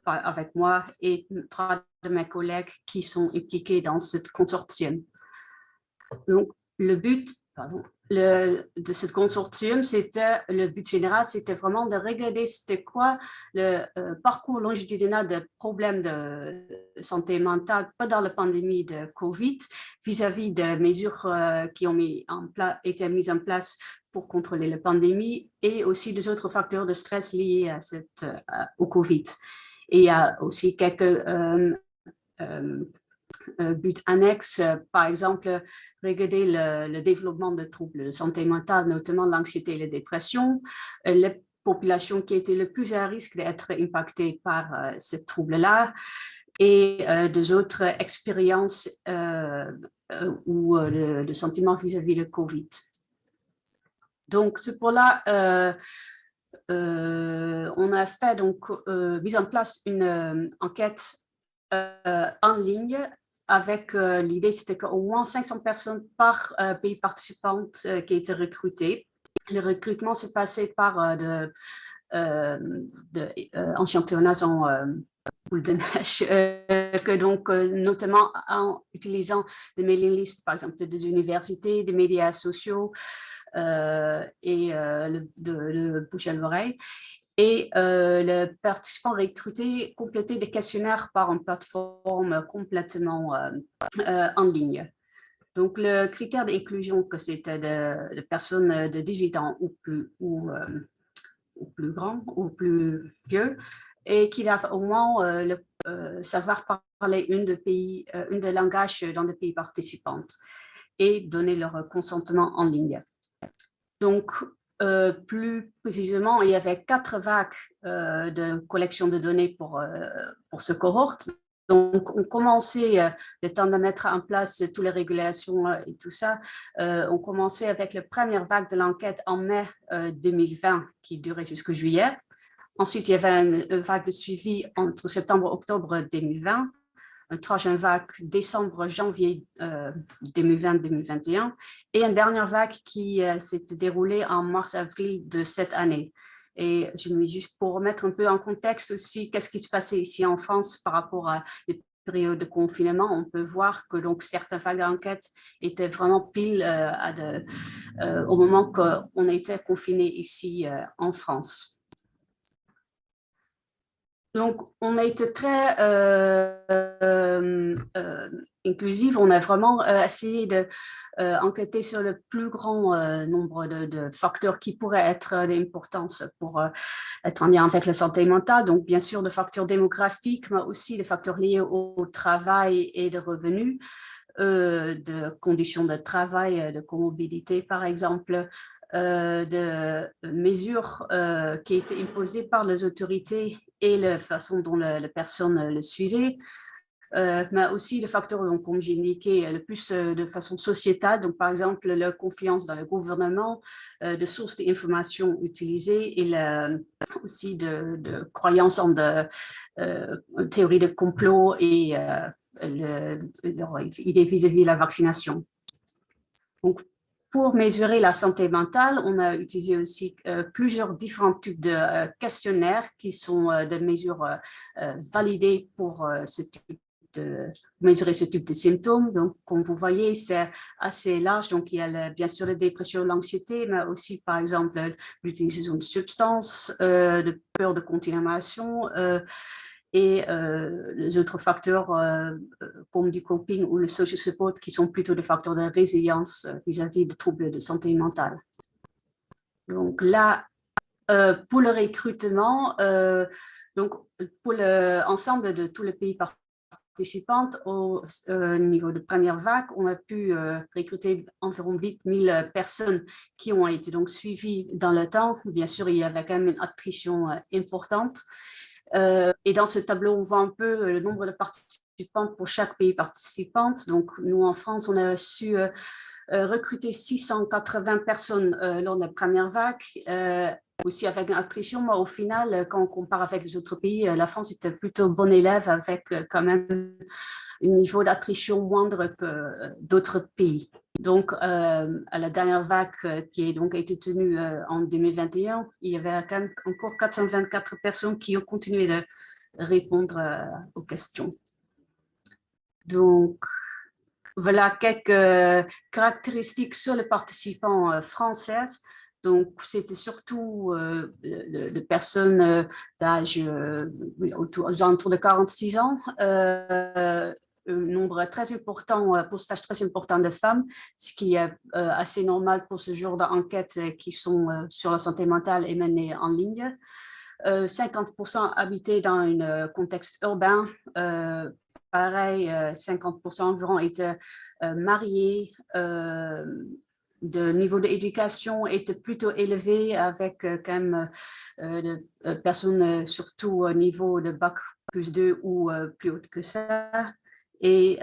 S5: avec moi et 3 de mes collègues qui sont impliqués dans ce consortium. Donc, le but de ce consortium, le but général, c'était vraiment de regarder c'était quoi le parcours longitudinal de problèmes de santé mentale pendant la pandémie de Covid vis-à-vis des mesures qui ont été mises en place pour contrôler la pandémie et aussi des autres facteurs de stress liés au Covid. Et il y a aussi quelques buts annexes, par exemple, regarder le développement de troubles de santé mentale, notamment l'anxiété et la dépression, les populations qui étaient le plus à risque d'être impactées par ces troubles-là, et des autres expériences ou de sentiments vis-à-vis de Covid. Donc, c'est pour là on a fait donc mis en place une enquête en ligne avec l'idée c'était qu'au moins 500 personnes par pays participante qui étaient recrutées. Le recrutement se passait par échantillonnage en boule de neige, que donc notamment en utilisant des mailing lists, par exemple des universités, des médias sociaux et le bouche à l'oreille. Et le participant recruté complétait des questionnaires par une plateforme complètement en ligne. Donc, le critère d'inclusion, que c'était de personnes de 18 ans ou plus grands ou plus vieux, et qu'il a au moins savoir parler une des langages dans les pays participants et donner leur consentement en ligne. Donc, plus précisément, il y avait 4 vagues de collection de données pour ce cohorte. Donc, on commençait, le temps de mettre en place toutes les régulations et tout ça, on commençait avec la première vague de l'enquête en mai 2020 qui durait jusqu'au juillet. Ensuite, il y avait une vague de suivi entre septembre et octobre 2020, une troisième vague décembre-janvier 2020-2021 et une dernière vague qui s'est déroulée en mars-avril de cette année. Et je mets juste pour remettre un peu en contexte aussi qu'est-ce qui se passait ici en France par rapport à les périodes de confinement. On peut voir que donc certaines vagues d'enquête étaient vraiment pile au moment qu'on était confinés ici en France. Donc, on a été très inclusif. On a vraiment essayé d'enquêter sur le plus grand nombre de facteurs qui pourraient être d'importance pour être en lien avec la santé mentale. Donc, bien sûr, des facteurs démographiques, mais aussi des facteurs liés au travail et de revenus, de conditions de travail, de comorbidité, par exemple, de mesures qui étaient imposées par les autorités et la façon dont la personne le suivait, mais aussi le facteur, donc, comme j'ai indiqué, le plus de façon sociétale, donc par exemple la confiance dans le gouvernement, de sources d'informations utilisées et aussi de croyances en théories de complot et leur idée vis-à-vis de la vaccination. Donc, pour mesurer la santé mentale, on a utilisé aussi plusieurs différents types de questionnaires qui sont des mesures validées pour mesurer ce type de symptômes. Donc, comme vous voyez, c'est assez large. Donc, il y a bien sûr la dépression, l'anxiété, mais aussi, par exemple, l'utilisation de substances, de peur de contamination, et les autres facteurs comme du coping ou le social support qui sont plutôt des facteurs de résilience vis-à-vis des troubles de santé mentale. Donc là, pour le recrutement, donc pour l'ensemble de tous les pays participants au niveau de première vague, on a pu recruter environ 8000 personnes qui ont été donc suivies dans le temps. Bien sûr, il y avait quand même une attrition importante. Et dans ce tableau, on voit un peu le nombre de participants pour chaque pays participant. Donc, nous, en France, on a su recruter 680 personnes lors de la première vague, aussi avec une attrition. Mais au final, quand on compare avec les autres pays, la France était plutôt bon élève avec quand même un niveau d'attrition moindre que d'autres pays. Donc, à la dernière vague qui a été tenue en 2021, il y avait quand même encore 424 personnes qui ont continué de répondre aux questions. Donc, voilà quelques caractéristiques sur les participants français. Donc, c'était surtout de personnes d'âge aux alentours de 46 ans, un nombre très important, pourcentage très important de femmes, ce qui est assez normal pour ce genre d'enquêtes qui sont sur la santé mentale et menées en ligne. 50% habitaient dans un contexte urbain. Pareil, 50% environ étaient mariés. Le niveau d'éducation était plutôt élevé avec quand même des personnes surtout au niveau de bac +2 ou plus haut que ça. Et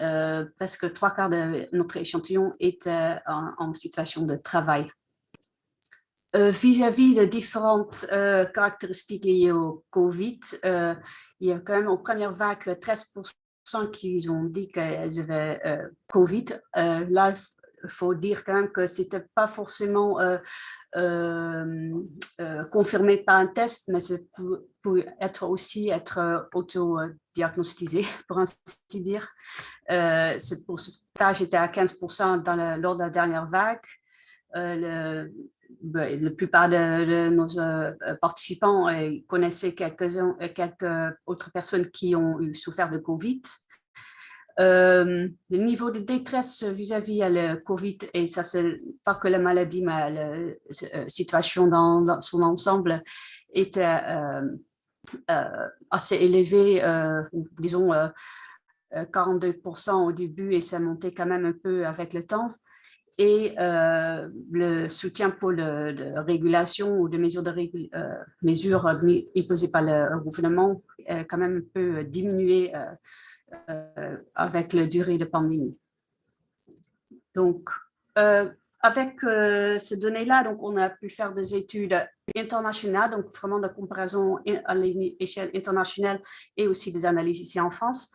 S5: presque 3/4 de notre échantillon était en situation de travail. Vis-à-vis de différentes caractéristiques liées au COVID, il y a quand même en première vague 13% qui ont dit qu'elles avaient COVID. Là, faut dire quand même que c'était pas forcément confirmé par un test, mais ça peut être aussi auto-diagnostisé, pour ainsi dire. Ce pourcentage était à 15% lors de la dernière vague. La plupart de nos participants connaissaient quelques autres personnes qui ont souffert de Covid. Le niveau de détresse vis-à-vis le Covid, et ça c'est pas que la maladie, mais la situation dans son ensemble, était assez élevé, disons 42% au début, et ça montait quand même un peu avec le temps. Et le soutien pour de régulation ou de mesures imposées par le gouvernement a quand même un peu diminué avec la durée de pandémie. Donc, avec ces données-là, donc on a pu faire des études internationales, donc vraiment de comparaison à l'échelle internationale et aussi des analyses ici en France.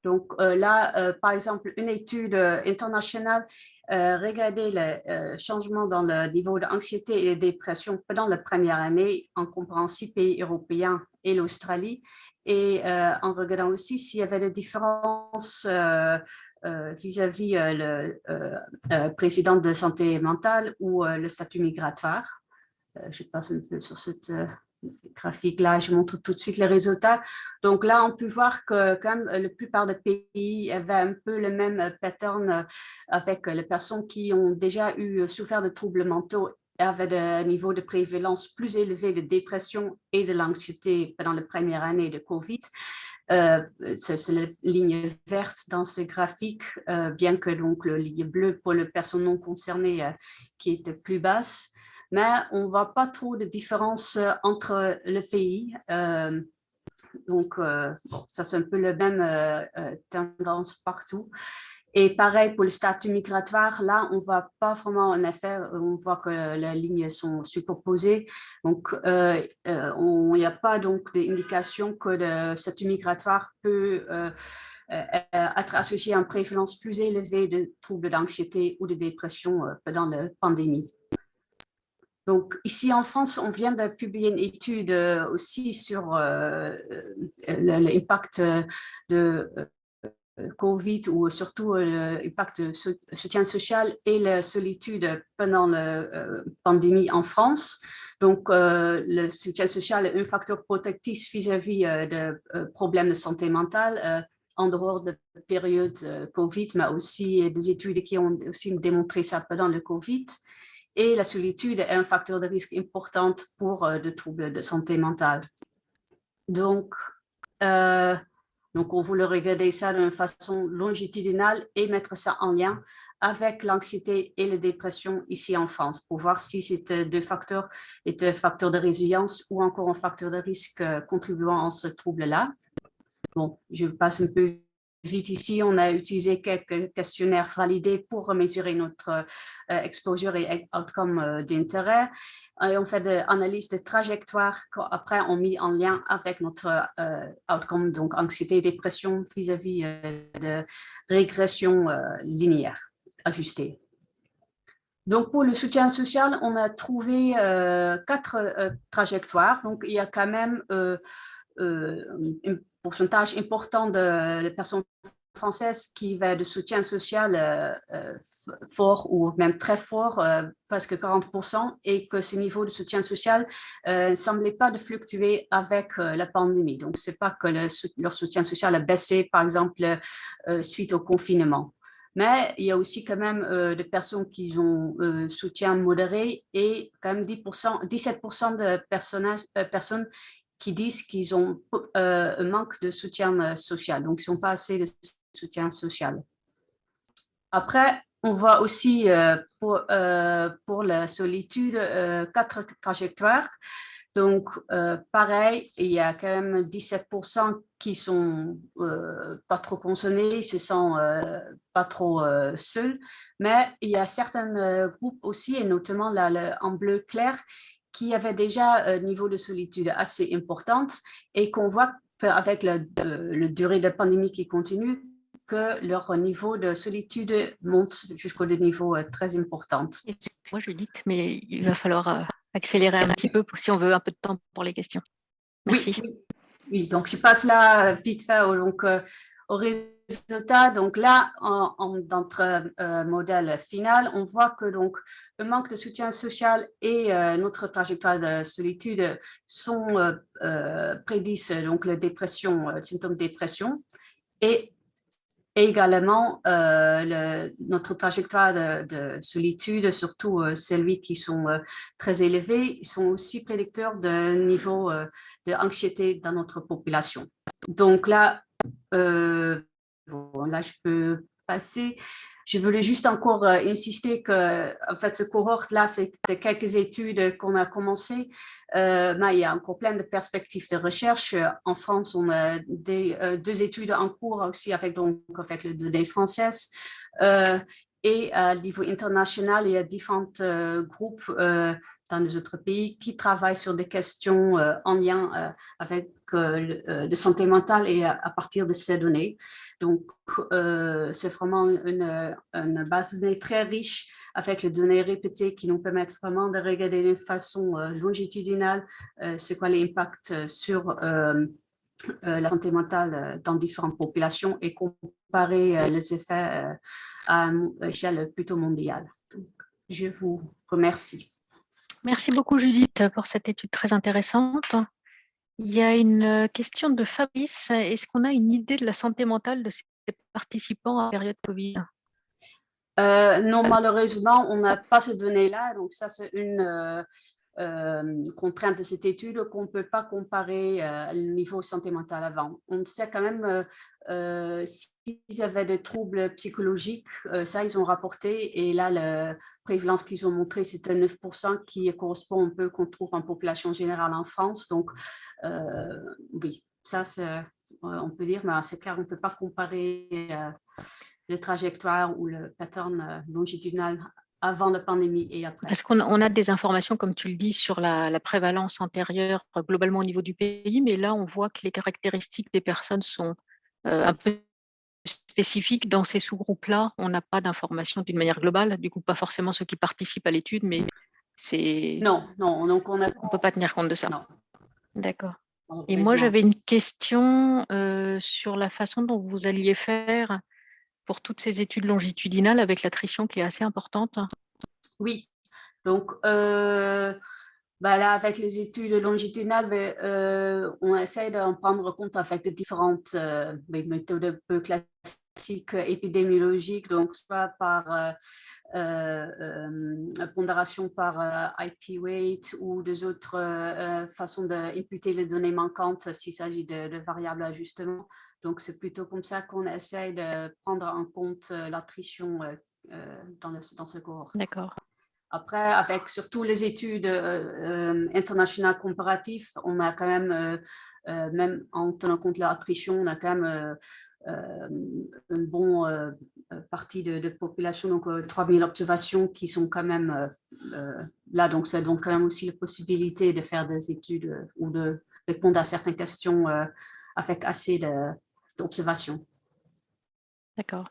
S5: Donc là, par exemple, une étude internationale regardait le changement dans le niveau d'anxiété et de dépression pendant la première année en comparant 6 pays européens et l'Australie, et en regardant aussi s'il y avait des différences vis-à-vis le président de santé mentale ou le statut migratoire. Je passe un peu sur cette graphique-là, je montre tout de suite les résultats. Donc là, on peut voir que quand même, la plupart des pays avaient un peu le même pattern avec les personnes qui ont déjà souffert de troubles mentaux avaient des niveaux de prévalence plus élevés de dépression et de l'anxiété pendant la première année de COVID. C'est la ligne verte dans ces graphiques, bien que donc la ligne bleue pour les personnes non concernées qui était plus basse. Mais on ne voit pas trop de différence entre les pays. Donc, bon, ça c'est un peu la même tendance partout. Et pareil pour le statut migratoire, là, on ne voit pas vraiment un effet, on voit que les lignes sont superposées. Donc, il n'y a pas donc d'indication que le statut migratoire peut être associé à une prévalence plus élevée de troubles d'anxiété ou de dépression pendant la pandémie. Donc, ici en France, on vient de publier une étude aussi sur l'impact de Covid ou surtout l'impact de soutien social et la solitude pendant la pandémie en France. Donc, le soutien social est un facteur protectif vis-à-vis de problèmes de santé mentale en dehors de la période Covid, mais aussi des études qui ont aussi démontré ça pendant le Covid. Et la solitude est un facteur de risque important pour des troubles de santé mentale. Donc, on voulait regarder ça d'une façon longitudinale et mettre ça en lien avec l'anxiété et la dépression ici en France, pour voir si ces deux facteurs étaient facteurs de résilience ou encore un facteur de risque contribuant à ce trouble-là. Bon, je passe un peu vite ici. On a utilisé quelques questionnaires validés pour mesurer notre exposure et outcome d'intérêt. Et on fait des analyses de trajectoire qu'après on met en lien avec notre outcome, donc anxiété et dépression vis-à-vis de régression linéaire ajustée. Donc, pour le soutien social, on a trouvé 4 trajectoires. Donc, il y a quand même un pourcentage important de personnes françaises qui va de soutien social fort ou même très fort, presque 40%, et que ce niveau de soutien social ne semblait pas de fluctuer avec la pandémie. Donc, ce n'est pas que leur soutien social a baissé, par exemple, suite au confinement. Mais il y a aussi quand même des personnes qui ont soutien modéré et quand même 17% de personnes qui disent qu'ils ont un manque de soutien social, donc ils n'ont pas assez de soutien social. Après, on voit aussi pour la solitude 4 trajectoires. Donc, pareil, il y a quand même 17% qui sont pas trop concernés, ils se sentent pas trop seuls, mais il y a certains groupes aussi, et notamment là, en bleu clair, qui avaient déjà un niveau de solitude assez importante et qu'on voit qu'avec la durée de la pandémie qui continue, que leur niveau de solitude monte jusqu'au niveau très important.
S2: Moi, Judith, mais il va falloir accélérer un petit peu si on veut un peu de temps pour les questions. Merci.
S5: Oui, donc je passe là vite fait au résultat. Donc là, dans notre modèle final, on voit que donc le manque de soutien social et notre trajectoire de solitude sont prédisent donc la dépression, le symptôme de dépression, et également notre trajectoire de solitude, surtout celles qui sont très élevées, sont aussi prédicteurs de niveau d'anxiété dans notre population. Donc là, là, je peux passer. Je voulais juste encore insister que, en fait, ce cohorte-là, c'est quelques études qu'on a commencées. Mais il y a encore plein de perspectives de recherche. En France, on a deux études en cours aussi avec les données françaises. Et à niveau international, il y a différents groupes dans les autres pays qui travaillent sur des questions en lien avec de santé mentale et à partir de ces données. Donc, c'est vraiment une base de données très riche avec les données répétées qui nous permettent vraiment de regarder d'une façon longitudinale c'est quoi l'impact sur la santé mentale dans différentes populations et comparer les effets à échelle plutôt mondiale. Donc, je vous remercie.
S2: Merci beaucoup, Judith, pour cette étude très intéressante. Il y a une question de Fabrice. Est-ce qu'on a une idée de la santé mentale de ces participants à la période Covid?
S5: Non, malheureusement, on n'a pas ces données-là. Donc, ça, c'est une contrainte de cette étude qu'on ne peut pas comparer le niveau santé mentale avant. On sait quand même s'ils avaient des troubles psychologiques, ça, ils ont rapporté. Et là, la prévalence qu'ils ont montré, c'était 9% qui correspond un peu qu'on trouve en population générale en France. Donc, oui, ça, on peut dire, mais c'est clair, on ne peut pas comparer les trajectoires ou le pattern longitudinal avant la pandémie et après.
S2: Parce qu'on a des informations, comme tu le dis, sur la prévalence antérieure globalement au niveau du pays, mais là, on voit que les caractéristiques des personnes sont un peu spécifiques dans ces sous-groupes-là. On n'a pas d'informations d'une manière globale, du coup, pas forcément ceux qui participent à l'étude, mais c'est…
S5: Non, donc on ne
S2: peut pas tenir compte de ça.
S5: Non.
S2: D'accord. Et moi, j'avais une question sur la façon dont vous alliez faire pour toutes ces études longitudinales avec l'attrition qui est assez importante. Oui.
S5: Donc, là, avec les études longitudinales, on essaie d'en prendre compte avec de différentes méthodes un peu classiques épidémiologiques, donc soit par pondération par IP weight ou des autres façons d'imputer les données manquantes s'il s'agit de variables d'ajustement. Donc, c'est plutôt comme ça qu'on essaie de prendre en compte l'attrition dans ce cohorte.
S2: D'accord.
S5: Après, avec surtout les études internationales comparatives, on a quand même en tenant compte de l'attrition, on a quand même une bonne partie de population, donc 3000 observations qui sont quand même là. Donc, ça donne quand même aussi la possibilité de faire des études ou de répondre à certaines questions avec assez d'observations.
S2: D'accord.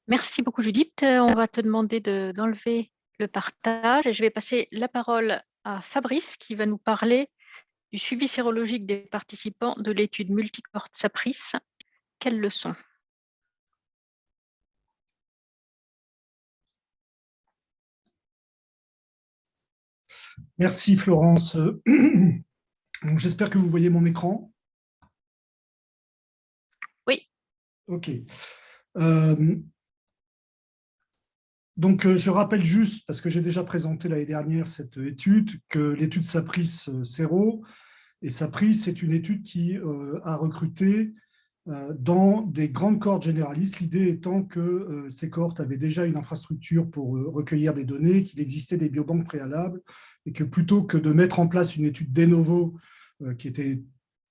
S2: Merci beaucoup, Judith. On va te demander d'enlever le partage et je vais passer la parole à Fabrice qui va nous parler du suivi sérologique des participants de l'étude multicohorte SAPRIS. Quelles leçons?
S1: Merci Florence. J'espère que vous voyez mon écran.
S2: Oui.
S1: OK. Donc, je rappelle juste, parce que j'ai déjà présenté l'année dernière cette étude, que l'étude SAPRIS-Séro, et SAPRIS, c'est une étude qui a recruté dans des grandes cohortes généralistes, l'idée étant que ces cohortes avaient déjà une infrastructure pour recueillir des données, qu'il existait des biobanques préalables, et que plutôt que de mettre en place une étude de novo qui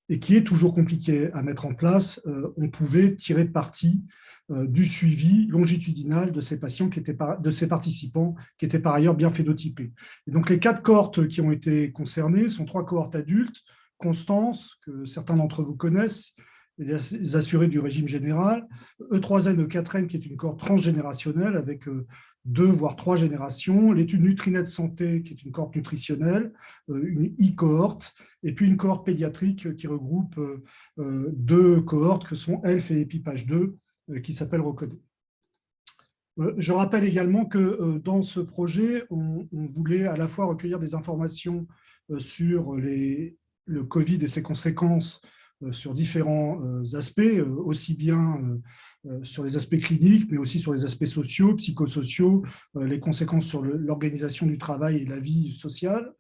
S1: est toujours compliquée à mettre en place, on pouvait tirer parti du suivi longitudinal de ces patients, de ces participants qui étaient par ailleurs bien phénotypés. Et donc, les 4 cohortes qui ont été concernées sont 3 cohortes adultes, Constance, que certains d'entre vous connaissent, les assurés du régime général, E3N, E4N, qui est une cohorte transgénérationnelle avec 2 voire 3 générations, l'étude Nutrinet Santé, qui est une cohorte nutritionnelle, une e-cohorte, et puis une cohorte pédiatrique qui regroupe 2 cohortes que sont ELF et EPIPAGE 2, qui s'appellent RECODE. Je rappelle également que dans ce projet, on voulait à la fois recueillir des informations sur le Covid et ses conséquences sur différents aspects, aussi bien sur les aspects cliniques, mais aussi sur les aspects sociaux, psychosociaux, les conséquences sur l'organisation du travail et la vie sociale,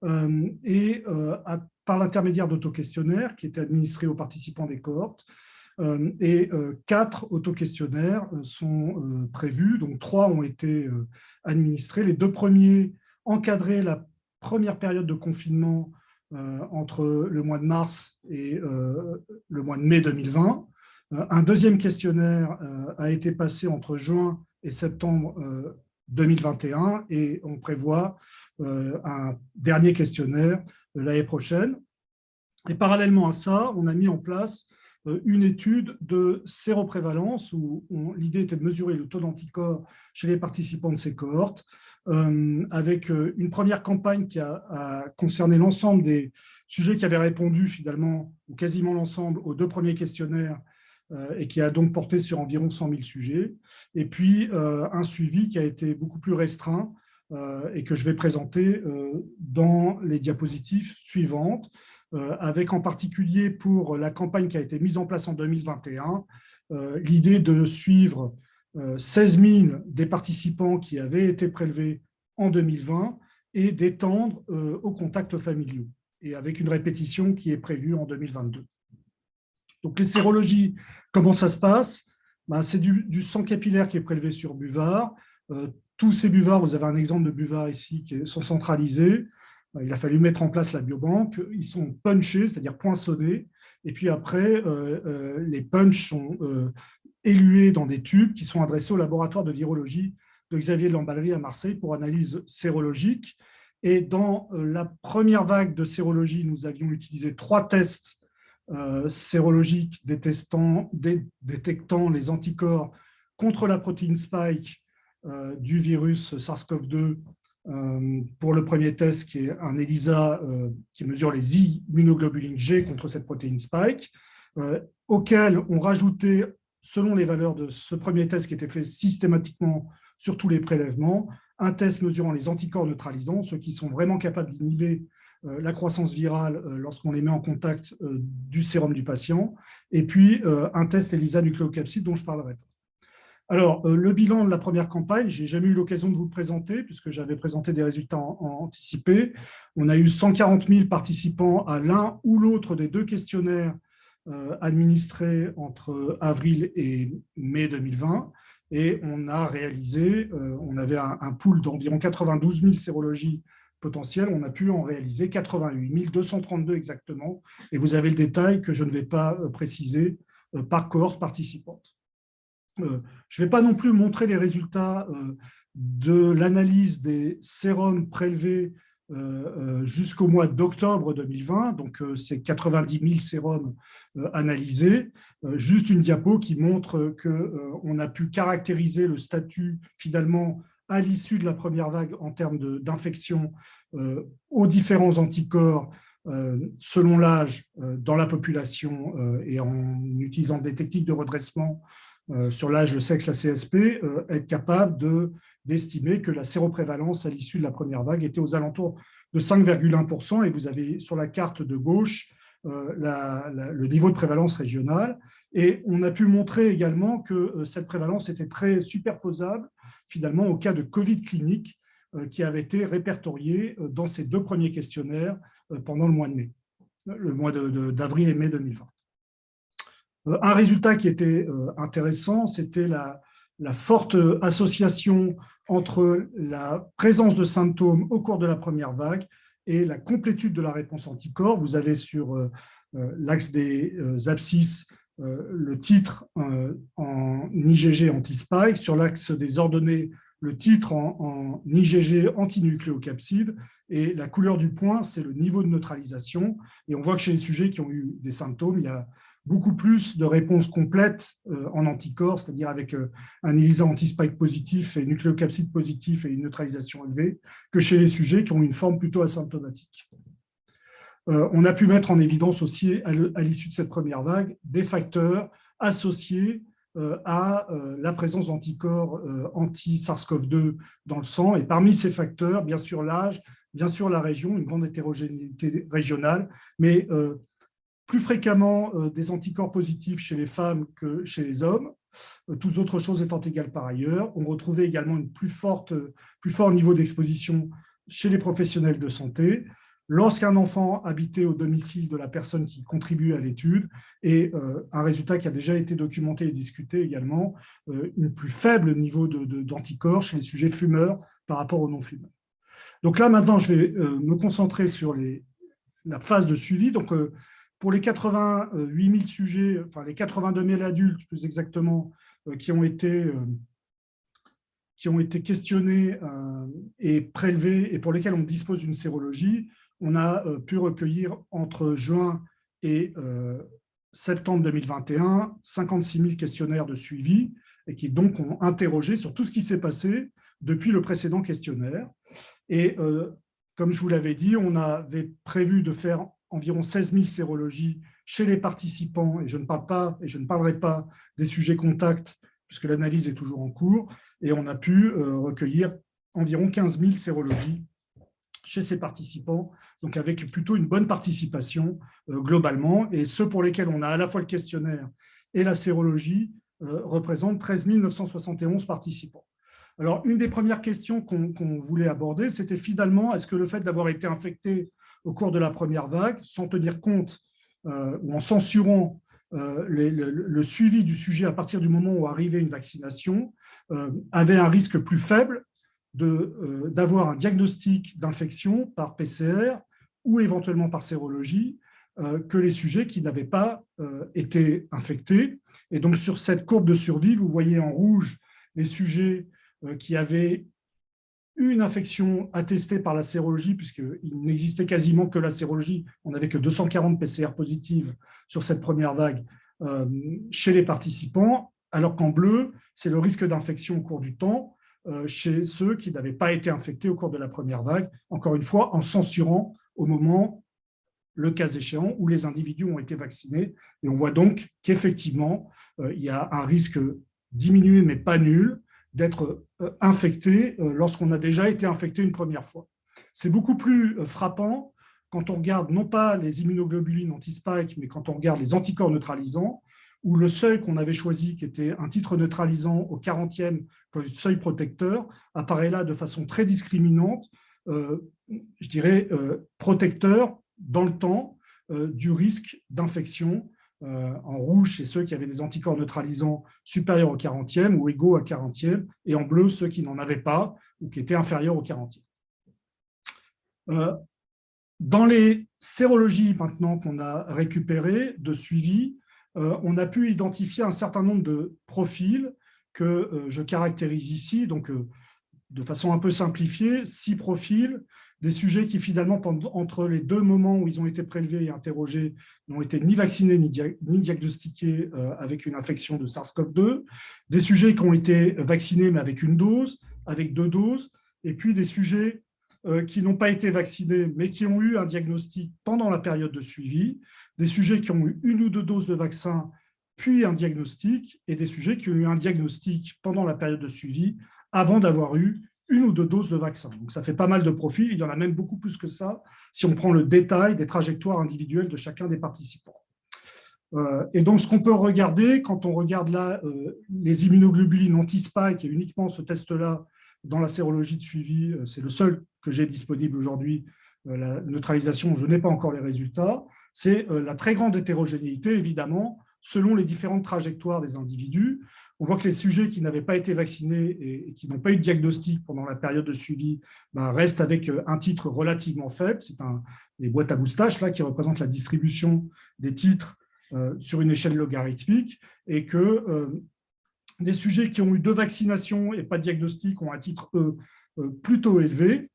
S1: par l'intermédiaire d'autoquestionnaires qui étaient administrés aux participants des cohortes. Et 4 autoquestionnaires sont prévus, donc 3 ont été administrés. Les 2 premiers encadraient la première période de confinement entre le mois de mars et le mois de mai 2020. Un deuxième questionnaire a été passé entre juin et septembre 2021 et on prévoit un dernier questionnaire l'année prochaine. Et parallèlement à ça, on a mis en place une étude de séroprévalence où l'idée était de mesurer le taux d'anticorps chez les participants de ces cohortes, avec une première campagne qui a concerné l'ensemble des sujets qui avaient répondu finalement, ou quasiment l'ensemble, aux 2 premiers questionnaires et qui a donc porté sur environ 100 000 sujets. Et puis un suivi qui a été beaucoup plus restreint et que je vais présenter dans les diapositives suivantes, avec en particulier pour la campagne qui a été mise en place en 2021, l'idée de suivre 16 000 des participants qui avaient été prélevés en 2020 et d'étendre aux contacts familiaux, et avec une répétition qui est prévue en 2022. Donc les sérologies, comment ça se passe? C'est du sang capillaire qui est prélevé sur buvard. Tous ces buvards, vous avez un exemple de buvard ici, qui sont centralisés. Il a fallu mettre en place la biobanque. Ils sont punchés, c'est-à-dire poinçonnés. Et puis après, les punchs sont élués dans des tubes qui sont adressés au laboratoire de virologie de Xavier de Lamballerie à Marseille pour analyse sérologique. Et dans la première vague de sérologie, nous avions utilisé 3 tests sérologiques détectant les anticorps contre la protéine spike du virus SARS-CoV-2 pour le premier test qui est un ELISA qui mesure les immunoglobulines G contre cette protéine spike, auquel on rajoutait, selon les valeurs de ce premier test qui était fait systématiquement sur tous les prélèvements, un test mesurant les anticorps neutralisants, ceux qui sont vraiment capables d'inhiber la croissance virale lorsqu'on les met en contact du sérum du patient, et puis un test ELISA nucléocapside dont je parlerai. Alors, le bilan de la première campagne, je n'ai jamais eu l'occasion de vous le présenter, puisque j'avais présenté des résultats anticipés. On a eu 140 000 participants à l'un ou l'autre des 2 questionnaires administrés entre avril et mai 2020. Et on a réalisé, on avait un pool d'environ 92 000 sérologies potentielles, on a pu en réaliser 88 232 exactement. Et vous avez le détail que je ne vais pas préciser par cohorte participante. Je ne vais pas non plus montrer les résultats de l'analyse des sérums prélevés jusqu'au mois d'octobre 2020, donc c'est 90 000 sérums analysés, juste une diapo qui montre qu'on a pu caractériser le statut finalement à l'issue de la première vague en termes d'infection aux différents anticorps selon l'âge dans la population et en utilisant des techniques de redressement sur l'âge, le sexe, la CSP, être capable d'estimer que la séroprévalence à l'issue de la première vague était aux alentours de 5,1%. Et vous avez sur la carte de gauche le niveau de prévalence régionale. Et on a pu montrer également que cette prévalence était très superposable finalement au cas de Covid clinique qui avait été répertorié dans ces 2 premiers questionnaires pendant le mois de mai, le mois d'avril et mai 2020. Un résultat qui était intéressant, c'était la forte association entre la présence de symptômes au cours de la première vague et la complétude de la réponse anticorps. Vous avez sur l'axe des abscisses le titre en IgG anti-spike, sur l'axe des ordonnées, le titre en IgG antinucléocapside, et la couleur du point, c'est le niveau de neutralisation. Et on voit que chez les sujets qui ont eu des symptômes, il y a beaucoup plus de réponses complètes en anticorps, c'est-à-dire avec un ELISA anti-spike positif et nucléocapside positif et une neutralisation élevée, que chez les sujets qui ont une forme plutôt asymptomatique. On a pu mettre en évidence aussi, à l'issue de cette première vague, des facteurs associés à la présence d'anticorps anti-SARS-CoV-2 dans le sang. Et parmi ces facteurs, bien sûr l'âge, bien sûr la région, une grande hétérogénéité régionale, mais plus fréquemment des anticorps positifs chez les femmes que chez les hommes, toutes autres choses étant égales par ailleurs. On retrouvait également une plus fort niveau d'exposition chez les professionnels de santé, lorsqu'un enfant habitait au domicile de la personne qui contribue à l'étude, et un résultat qui a déjà été documenté et discuté également, un plus faible niveau d'anticorps chez les sujets fumeurs par rapport aux non-fumeurs. Donc là, maintenant, je vais me concentrer sur la phase de suivi. Donc, pour les 88 000 sujets, enfin les 82 000 adultes plus exactement, qui ont été questionnés et prélevés et pour lesquels on dispose d'une sérologie, on a pu recueillir entre juin et septembre 2021 56 000 questionnaires de suivi et qui donc ont interrogé sur tout ce qui s'est passé depuis le précédent questionnaire. Et comme je vous l'avais dit, on avait prévu de faire environ 16 000 sérologies chez les participants, et je ne parlerai pas des sujets contacts, puisque l'analyse est toujours en cours, et on a pu recueillir environ 15 000 sérologies chez ces participants, donc avec plutôt une bonne participation globalement, et ceux pour lesquels on a à la fois le questionnaire et la sérologie représentent 13 971 participants. Alors, une des premières questions qu'on voulait aborder, c'était finalement, est-ce que le fait d'avoir été infecté au cours de la première vague, sans tenir compte ou en censurant le suivi du sujet à partir du moment où arrivait une vaccination, avait un risque plus faible d'avoir un diagnostic d'infection par PCR ou éventuellement par sérologie que les sujets qui n'avaient pas été infectés. Et donc, sur cette courbe de survie, vous voyez en rouge les sujets qui avaient une infection attestée par la sérologie, puisqu'il n'existait quasiment que la sérologie, on n'avait que 240 PCR positives sur cette première vague chez les participants, alors qu'en bleu, c'est le risque d'infection au cours du temps chez ceux qui n'avaient pas été infectés au cours de la première vague, encore une fois en censurant au moment, le cas échéant, où les individus ont été vaccinés. Et on voit donc qu'effectivement, il y a un risque diminué, mais pas nul, d'être infecté lorsqu'on a déjà été infecté une première fois. C'est beaucoup plus frappant quand on regarde non pas les immunoglobulines anti-spike, mais quand on regarde les anticorps neutralisants, où le seuil qu'on avait choisi, qui était un titre neutralisant au 40e comme seuil protecteur, apparaît là de façon très discriminante, je dirais protecteur dans le temps du risque d'infection. En rouge, c'est ceux qui avaient des anticorps neutralisants supérieurs au 40e ou égaux à 40e, et en bleu, ceux qui n'en avaient pas ou qui étaient inférieurs au 40e. Dans les sérologies maintenant qu'on a récupérées de suivi, on a pu identifier un certain nombre de profils que je caractérise ici, donc de façon un peu simplifiée, 6 profils, des sujets qui finalement, entre les deux moments où ils ont été prélevés et interrogés, n'ont été ni vaccinés ni diagnostiqués avec une infection de SARS-CoV-2, des sujets qui ont été vaccinés mais avec une dose, avec 2 doses, et puis des sujets qui n'ont pas été vaccinés mais qui ont eu un diagnostic pendant la période de suivi, des sujets qui ont eu 1 ou 2 doses de vaccin puis un diagnostic, et des sujets qui ont eu un diagnostic pendant la période de suivi avant d'avoir eu 1 ou 2 doses de vaccin. Donc, ça fait pas mal de profils. Il y en a même beaucoup plus que ça si on prend le détail des trajectoires individuelles de chacun des participants. Et donc, ce qu'on peut regarder, quand on regarde là les immunoglobulines anti-spike, et uniquement ce test-là dans la sérologie de suivi, c'est le seul que j'ai disponible aujourd'hui, la neutralisation, je n'ai pas encore les résultats, c'est la très grande hétérogénéité, évidemment, selon les différentes trajectoires des individus. On voit que les sujets qui n'avaient pas été vaccinés et qui n'ont pas eu de diagnostic pendant la période de suivi restent avec un titre relativement faible. C'est les boîtes à moustaches là, qui représentent la distribution des titres sur une échelle logarithmique, et que des sujets qui ont eu 2 vaccinations et pas de diagnostic ont un titre plutôt élevé.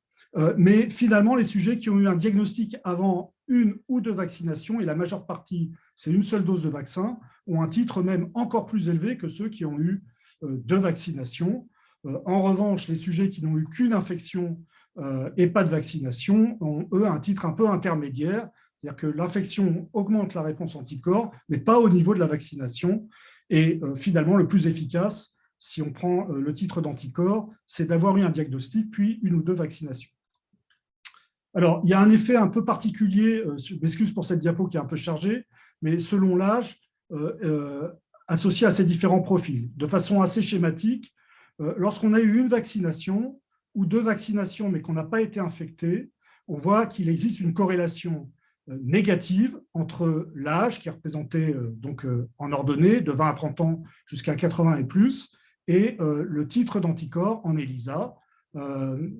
S1: Mais finalement, les sujets qui ont eu un diagnostic avant 1 ou 2 vaccinations, et la majeure partie c'est une seule dose de vaccin, ont un titre même encore plus élevé que ceux qui ont eu 2 vaccinations. En revanche, les sujets qui n'ont eu qu'une infection et pas de vaccination ont, eux, un titre un peu intermédiaire, c'est-à-dire que l'infection augmente la réponse anticorps, mais pas au niveau de la vaccination. Et finalement, le plus efficace, si on prend le titre d'anticorps, c'est d'avoir eu un diagnostic, puis 1 ou 2 vaccinations. Alors, il y a un effet un peu particulier, je m'excuse pour cette diapo qui est un peu chargée, mais selon l'âge, associé à ces différents profils. De façon assez schématique, lorsqu'on a eu une vaccination ou 2 vaccinations, mais qu'on n'a pas été infecté, on voit qu'il existe une corrélation négative entre l'âge, qui est représenté donc, en ordonnée, de 20 à 30 ans jusqu'à 80 et plus, et le titre d'anticorps en ELISA.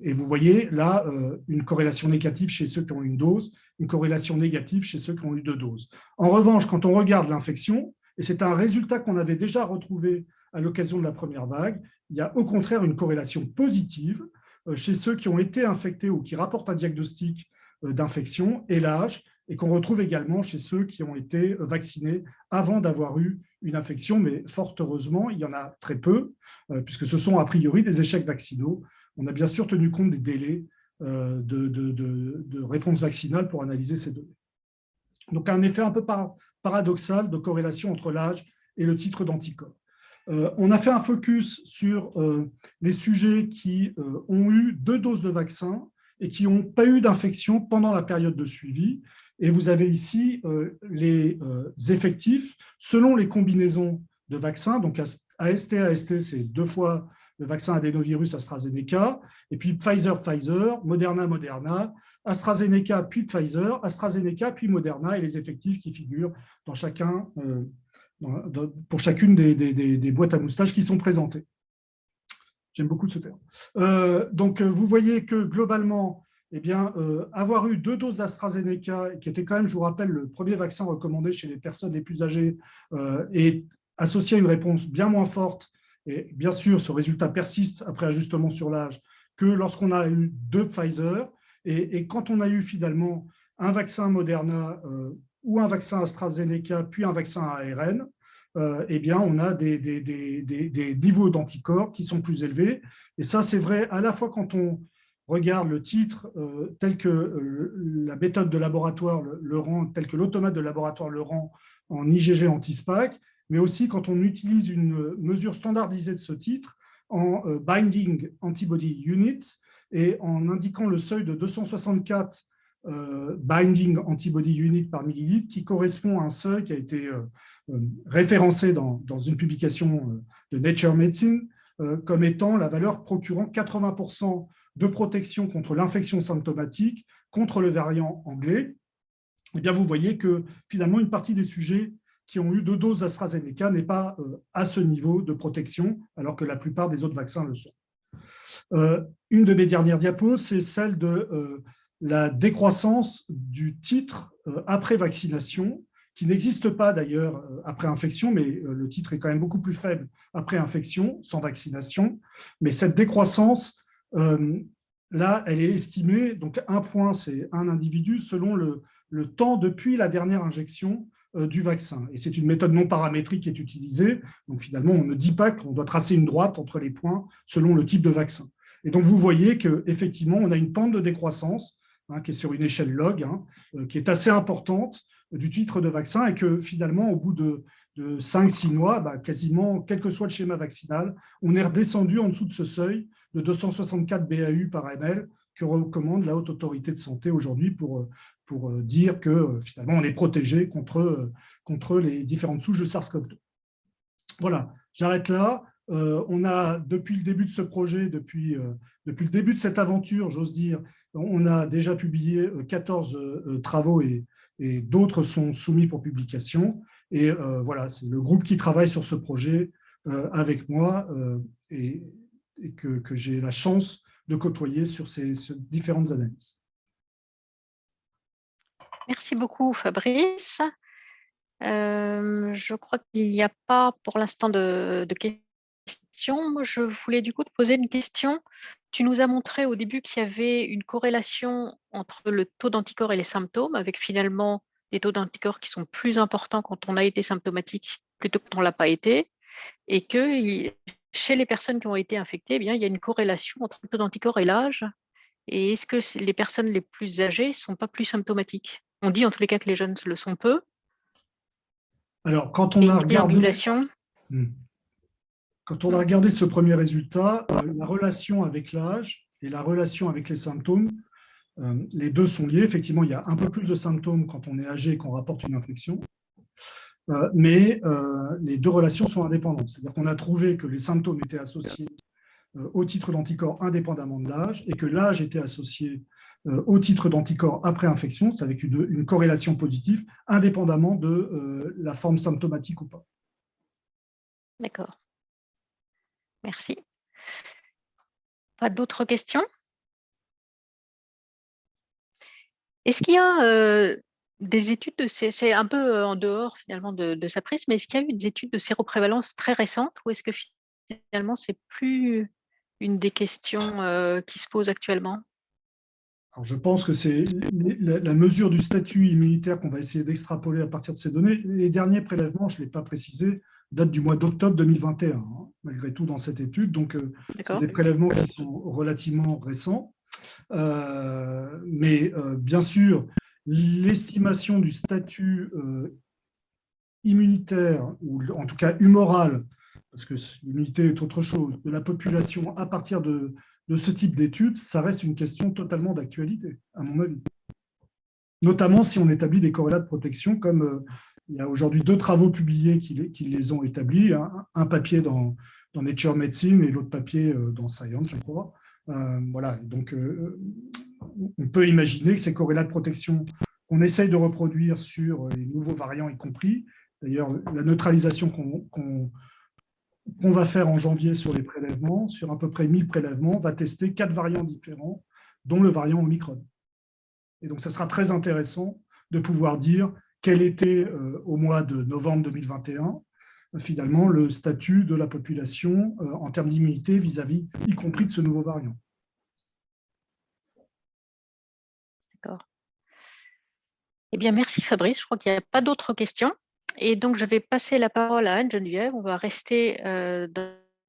S1: Et vous voyez là une corrélation négative chez ceux qui ont eu une dose, une corrélation négative chez ceux qui ont eu 2 doses. En revanche, quand on regarde l'infection, et c'est un résultat qu'on avait déjà retrouvé à l'occasion de la première vague, il y a au contraire une corrélation positive chez ceux qui ont été infectés ou qui rapportent un diagnostic d'infection et l'âge, et qu'on retrouve également chez ceux qui ont été vaccinés avant d'avoir eu une infection, mais fort heureusement, il y en a très peu, puisque ce sont a priori des échecs vaccinaux. On a bien sûr tenu compte des délais de réponse vaccinale pour analyser ces données. Donc, un effet un peu paradoxal de corrélation entre l'âge et le titre d'anticorps. On a fait un focus sur les sujets qui ont eu 2 doses de vaccin et qui n'ont pas eu d'infection pendant la période de suivi. Et vous avez ici les effectifs selon les combinaisons de vaccins. Donc, AST, c'est 2 fois le vaccin adénovirus AstraZeneca, et puis Pfizer, Moderna, AstraZeneca, puis Pfizer, AstraZeneca, puis Moderna, et les effectifs qui figurent dans chacun, pour chacune des boîtes à moustaches qui sont présentées. J'aime beaucoup ce terme. Donc, vous voyez que globalement, eh bien, avoir eu 2 doses d'AstraZeneca, qui était quand même, je vous rappelle, le premier vaccin recommandé chez les personnes les plus âgées, et associé à une réponse bien moins forte, et bien sûr, ce résultat persiste après ajustement sur l'âge, que lorsqu'on a eu 2 Pfizer. Et quand on a eu finalement un vaccin Moderna ou un vaccin AstraZeneca, puis un vaccin ARN, eh bien, on a des niveaux d'anticorps qui sont plus élevés. Et ça, c'est vrai à la fois quand on regarde le titre tel que la méthode de laboratoire le rend, tel que l'automate de laboratoire le rend en IgG anti-SPAC, mais aussi quand on utilise une mesure standardisée de ce titre en Binding Antibody Unit et en indiquant le seuil de 264 Binding Antibody Unit par millilitre, qui correspond à un seuil qui a été référencé dans une publication de Nature Medicine comme étant la valeur procurant 80% de protection contre l'infection symptomatique contre le variant anglais. Eh bien, vous voyez que finalement, une partie des sujets qui ont eu 2 doses d'AstraZeneca n'est pas à ce niveau de protection, alors que la plupart des autres vaccins le sont. Une de mes dernières diapos, c'est celle de la décroissance du titre après vaccination, qui n'existe pas d'ailleurs après infection, mais le titre est quand même beaucoup plus faible après infection, sans vaccination. Mais cette décroissance, là, elle est estimée, donc 1 point, c'est un individu, selon le temps depuis la dernière injection du vaccin. Et c'est une méthode non paramétrique qui est utilisée. Donc finalement, on ne dit pas qu'on doit tracer une droite entre les points selon le type de vaccin. Et donc vous voyez qu'effectivement, on a une pente de décroissance qui est sur une échelle log, qui est assez importante du titre de vaccin, et que finalement, au bout de 5-6 mois, quasiment, quel que soit le schéma vaccinal, on est redescendu en dessous de ce seuil de 264 BAU par ml que recommande la Haute Autorité de Santé aujourd'hui pour dire que finalement on est protégé contre les différentes souches de SARS-CoV-2. Voilà, j'arrête là. On a, depuis le début de ce projet, depuis le début de cette aventure, j'ose dire, on a déjà publié 14 travaux et d'autres sont soumis pour publication. Et voilà, c'est le groupe qui travaille sur ce projet avec moi et que j'ai la chance de côtoyer sur ces différentes analyses.
S2: Merci beaucoup, Fabrice. Je crois qu'il n'y a pas pour l'instant de questions. Moi, je voulais du coup te poser une question. Tu nous as montré au début qu'il y avait une corrélation entre le taux d'anticorps et les symptômes, avec finalement des taux d'anticorps qui sont plus importants quand on a été symptomatique plutôt que quand on ne l'a pas été, et que chez les personnes qui ont été infectées, eh bien, il y a une corrélation entre le taux d'anticorps et l'âge. Et est-ce que les personnes les plus âgées ne sont pas plus symptomatiques? On dit en tous les cas que les jeunes le sont peu.
S1: Alors, quand
S2: Et
S1: on a
S2: une
S1: regardé...
S2: déambulation.
S1: Quand on a regardé ce premier résultat, la relation avec l'âge et la relation avec les symptômes, les deux sont liés. Effectivement, il y a un peu plus de symptômes quand on est âgé et qu'on rapporte une infection, mais les deux relations sont indépendantes. C'est-à-dire qu'on a trouvé que les symptômes étaient associés au titre d'anticorps indépendamment de l'âge et que l'âge était associé au titre d'anticorps après infection, c'est avec une corrélation positive, indépendamment de la forme symptomatique ou pas.
S2: D'accord. Merci. Pas d'autres questions? Est-ce qu'il y a des études, c'est un peu en dehors finalement de sa prise, mais est-ce qu'il y a eu des études de séroprévalence très récentes ou est-ce que finalement c'est plus une des questions qui se posent actuellement?
S1: Alors, je pense que c'est la mesure du statut immunitaire qu'on va essayer d'extrapoler à partir de ces données. Les derniers prélèvements, je ne l'ai pas précisé, datent du mois d'octobre 2021, hein, malgré tout dans cette étude. Donc, c'est des prélèvements qui sont relativement récents. Mais bien sûr, l'estimation du statut immunitaire, ou en tout cas humoral, parce que l'immunité est autre chose, de la population à partir de ce type d'études, ça reste une question totalement d'actualité, à mon avis. Notamment si on établit des corrélats de protection, comme il y a aujourd'hui 2 travaux publiés qui les ont établis, hein, un papier dans Nature Medicine et l'autre papier dans Science, je crois. Voilà, donc on peut imaginer que ces corrélats de protection qu'on essaye de reproduire sur les nouveaux variants y compris, d'ailleurs la neutralisation qu'on va faire en janvier sur les prélèvements, sur à peu près 1000 prélèvements, va tester 4 variants différents, dont le variant Omicron. Et donc, ça sera très intéressant de pouvoir dire quel était, au mois de novembre 2021, finalement, le statut de la population en termes d'immunité vis-à-vis, y compris de ce nouveau variant.
S2: D'accord. Eh bien, merci Fabrice. Je crois qu'il n'y a pas d'autres questions. Et donc, je vais passer la parole à Anne-Geneviève. On va rester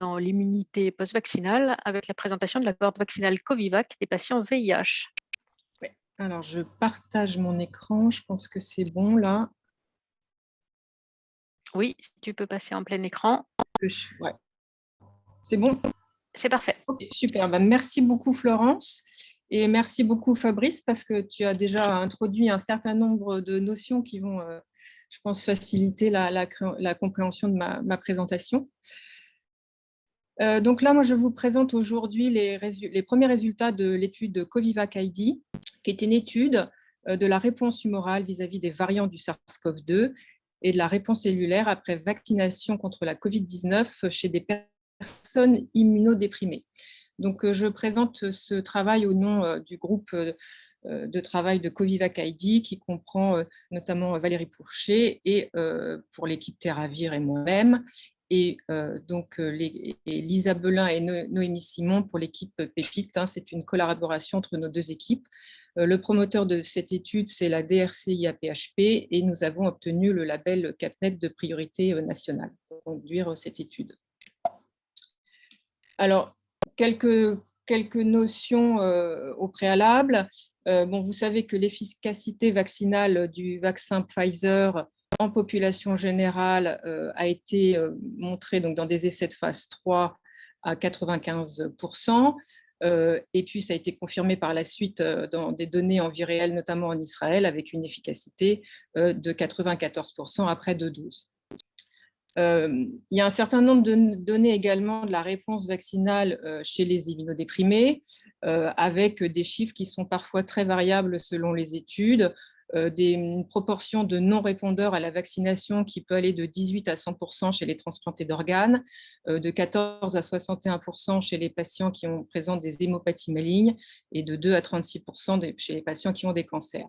S2: dans l'immunité post-vaccinale avec la présentation de la cohorte vaccinale Covivac des patients VIH.
S6: Oui. Alors, je partage mon écran. Je pense que c'est bon là.
S2: Oui, si tu peux passer en plein écran.
S6: Ouais. C'est bon?
S2: C'est parfait.
S6: Okay, super. Ben, merci beaucoup Florence. Et merci beaucoup Fabrice parce que tu as déjà introduit un certain nombre de notions qui vont, je pense, faciliter la compréhension de ma présentation. Donc là, moi, je vous présente aujourd'hui les premiers résultats de l'étude Covivac ID, qui est une étude de la réponse humorale vis-à-vis des variants du SARS-CoV-2 et de la réponse cellulaire après vaccination contre la COVID-19 chez des personnes immunodéprimées. Donc, je présente ce travail au nom du groupe de travail de Covivac ID qui comprend notamment Valérie Pourchet et pour l'équipe Terravir et moi-même, et donc Lisa Belin et Noémie Simon pour l'équipe Pépite. Hein, c'est une collaboration entre nos deux équipes. Le promoteur de cette étude, c'est la DRCI-APHP et nous avons obtenu le label CAPNET de priorité nationale pour conduire cette étude. Alors, quelques notions au préalable. Bon, vous savez que l'efficacité vaccinale du vaccin Pfizer en population générale a été montrée donc, dans des essais de phase 3 à 95%. Et puis, ça a été confirmé par la suite dans des données en vie réelle, notamment en Israël, avec une efficacité de 94% après 2 doses. Il y a un certain nombre de données également de la réponse vaccinale chez les immunodéprimés, avec des chiffres qui sont parfois très variables selon les études, une proportion de non-répondeurs à la vaccination qui peut aller de 18 à 100% chez les transplantés d'organes, de 14 à 61% chez les patients qui présentent des hémopathies malignes et de 2 à 36% chez les patients qui ont des cancers,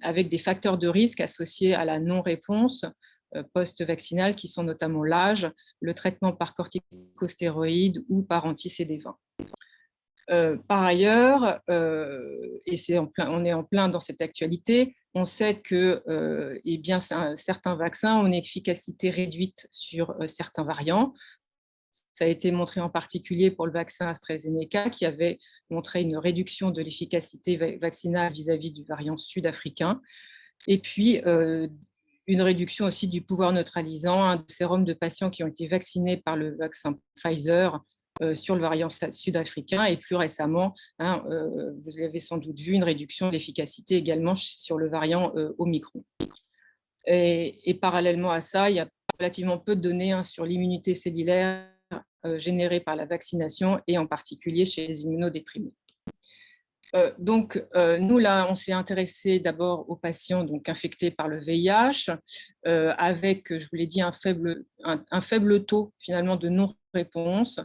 S6: avec des facteurs de risque associés à la non-réponse post-vaccinale qui sont notamment l'âge, le traitement par corticostéroïdes ou par anti-CD20. Par ailleurs, et on est en plein dans cette actualité, on sait que eh bien, certains vaccins ont une efficacité réduite sur certains variants. Ça a été montré en particulier pour le vaccin AstraZeneca, qui avait montré une réduction de l'efficacité vaccinale vis-à-vis du variant sud-africain. Et puis, une réduction aussi du pouvoir neutralisant, un sérum de patients qui ont été vaccinés par le vaccin Pfizer sur le variant sud-africain, et plus récemment, vous l'avez sans doute vu, une réduction de l'efficacité également sur le variant Omicron. Et parallèlement à ça, il y a relativement peu de données sur l'immunité cellulaire générée par la vaccination, et en particulier chez les immunodéprimés. Donc, nous, là, on s'est intéressé d'abord aux patients donc, infectés par le VIH, avec, je vous l'ai dit, un faible taux finalement de non-réponse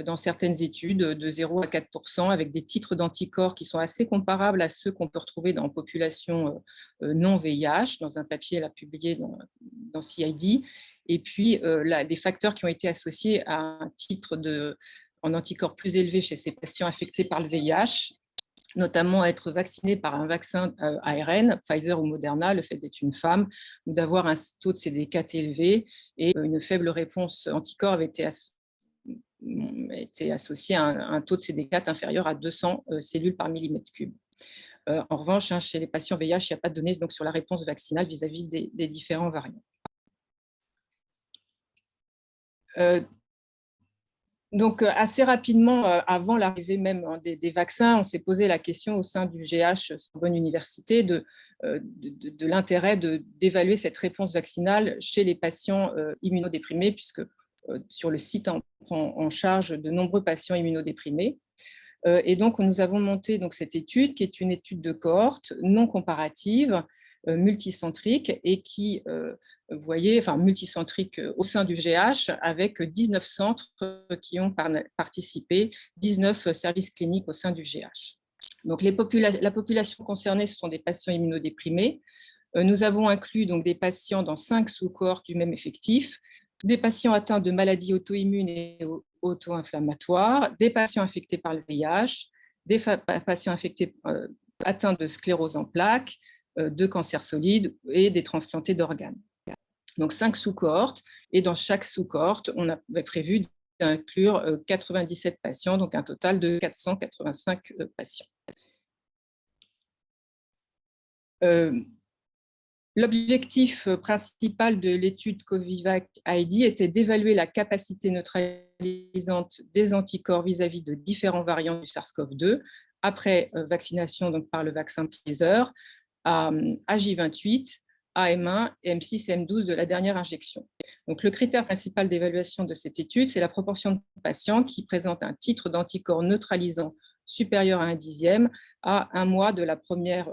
S6: dans certaines études, de 0 à 4%, avec des titres d'anticorps qui sont assez comparables à ceux qu'on peut retrouver dans la population non-VIH, dans un papier là, publié dans CID, et puis des facteurs qui ont été associés à un titre en anticorps plus élevé chez ces patients infectés par le VIH, notamment être vacciné par un vaccin ARN, Pfizer ou Moderna, le fait d'être une femme, ou d'avoir un taux de CD4 élevé, et une faible réponse anticorps avait été associé à un taux de CD4 inférieur à 200 cellules par millimètre cube. En revanche, chez les patients VIH, il n'y a pas de données donc, sur la réponse vaccinale vis-à-vis des différents variants. Donc, assez rapidement, avant l'arrivée même des vaccins, on s'est posé la question au sein du GH Sorbonne Université de l'intérêt d'évaluer cette réponse vaccinale chez les patients immunodéprimés, puisque sur le site, on prend en charge de nombreux patients immunodéprimés. Et donc, nous avons monté donc, cette étude, qui est une étude de cohorte non comparative, multicentrique, et qui, vous voyez, enfin multicentrique au sein du GH, avec 19 centres qui ont participé, 19 services cliniques au sein du GH. Donc, la population concernée, ce sont des patients immunodéprimés. Nous avons inclus donc, des patients dans 5 sous-cohortes du même effectif, des patients atteints de maladies auto-immunes et auto-inflammatoires, des patients infectés par le VIH, des patients infectés, atteints de sclérose en plaques, de cancers solides et des transplantés d'organes. Donc 5 sous-cohortes, et dans chaque sous-cohorte, on avait prévu d'inclure 97 patients, donc un total de 485 patients. L'objectif principal de l'étude Covivac-ID était d'évaluer la capacité neutralisante des anticorps vis-à-vis de différents variants du SARS-CoV-2 après vaccination donc, par le vaccin Pfizer à J28, AM1 et M6 et M12 de la dernière injection. Donc, le critère principal d'évaluation de cette étude, c'est la proportion de patients qui présentent un titre d'anticorps neutralisant supérieur à 1/10 à 1 mois de la première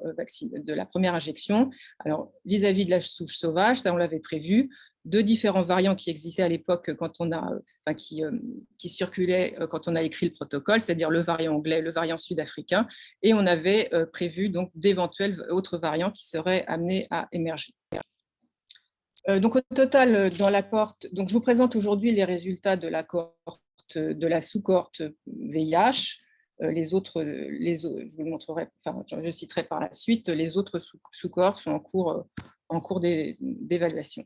S6: injection. Alors, vis-à-vis de la souche sauvage, ça on l'avait prévu, 2 différents variants qui existaient à l'époque qui circulaient quand on a écrit le protocole, c'est-à-dire le variant anglais, le variant sud-africain, et on avait prévu donc d'éventuels autres variants qui seraient amenés à émerger. Donc au total, dans la cohorte, donc je vous présente aujourd'hui les résultats de la cohorte, de la sous-cohorte VIH. Les autres, je vous le montrerai, enfin, je citerai par la suite, les autres sous-cohortes sont en cours d'évaluation.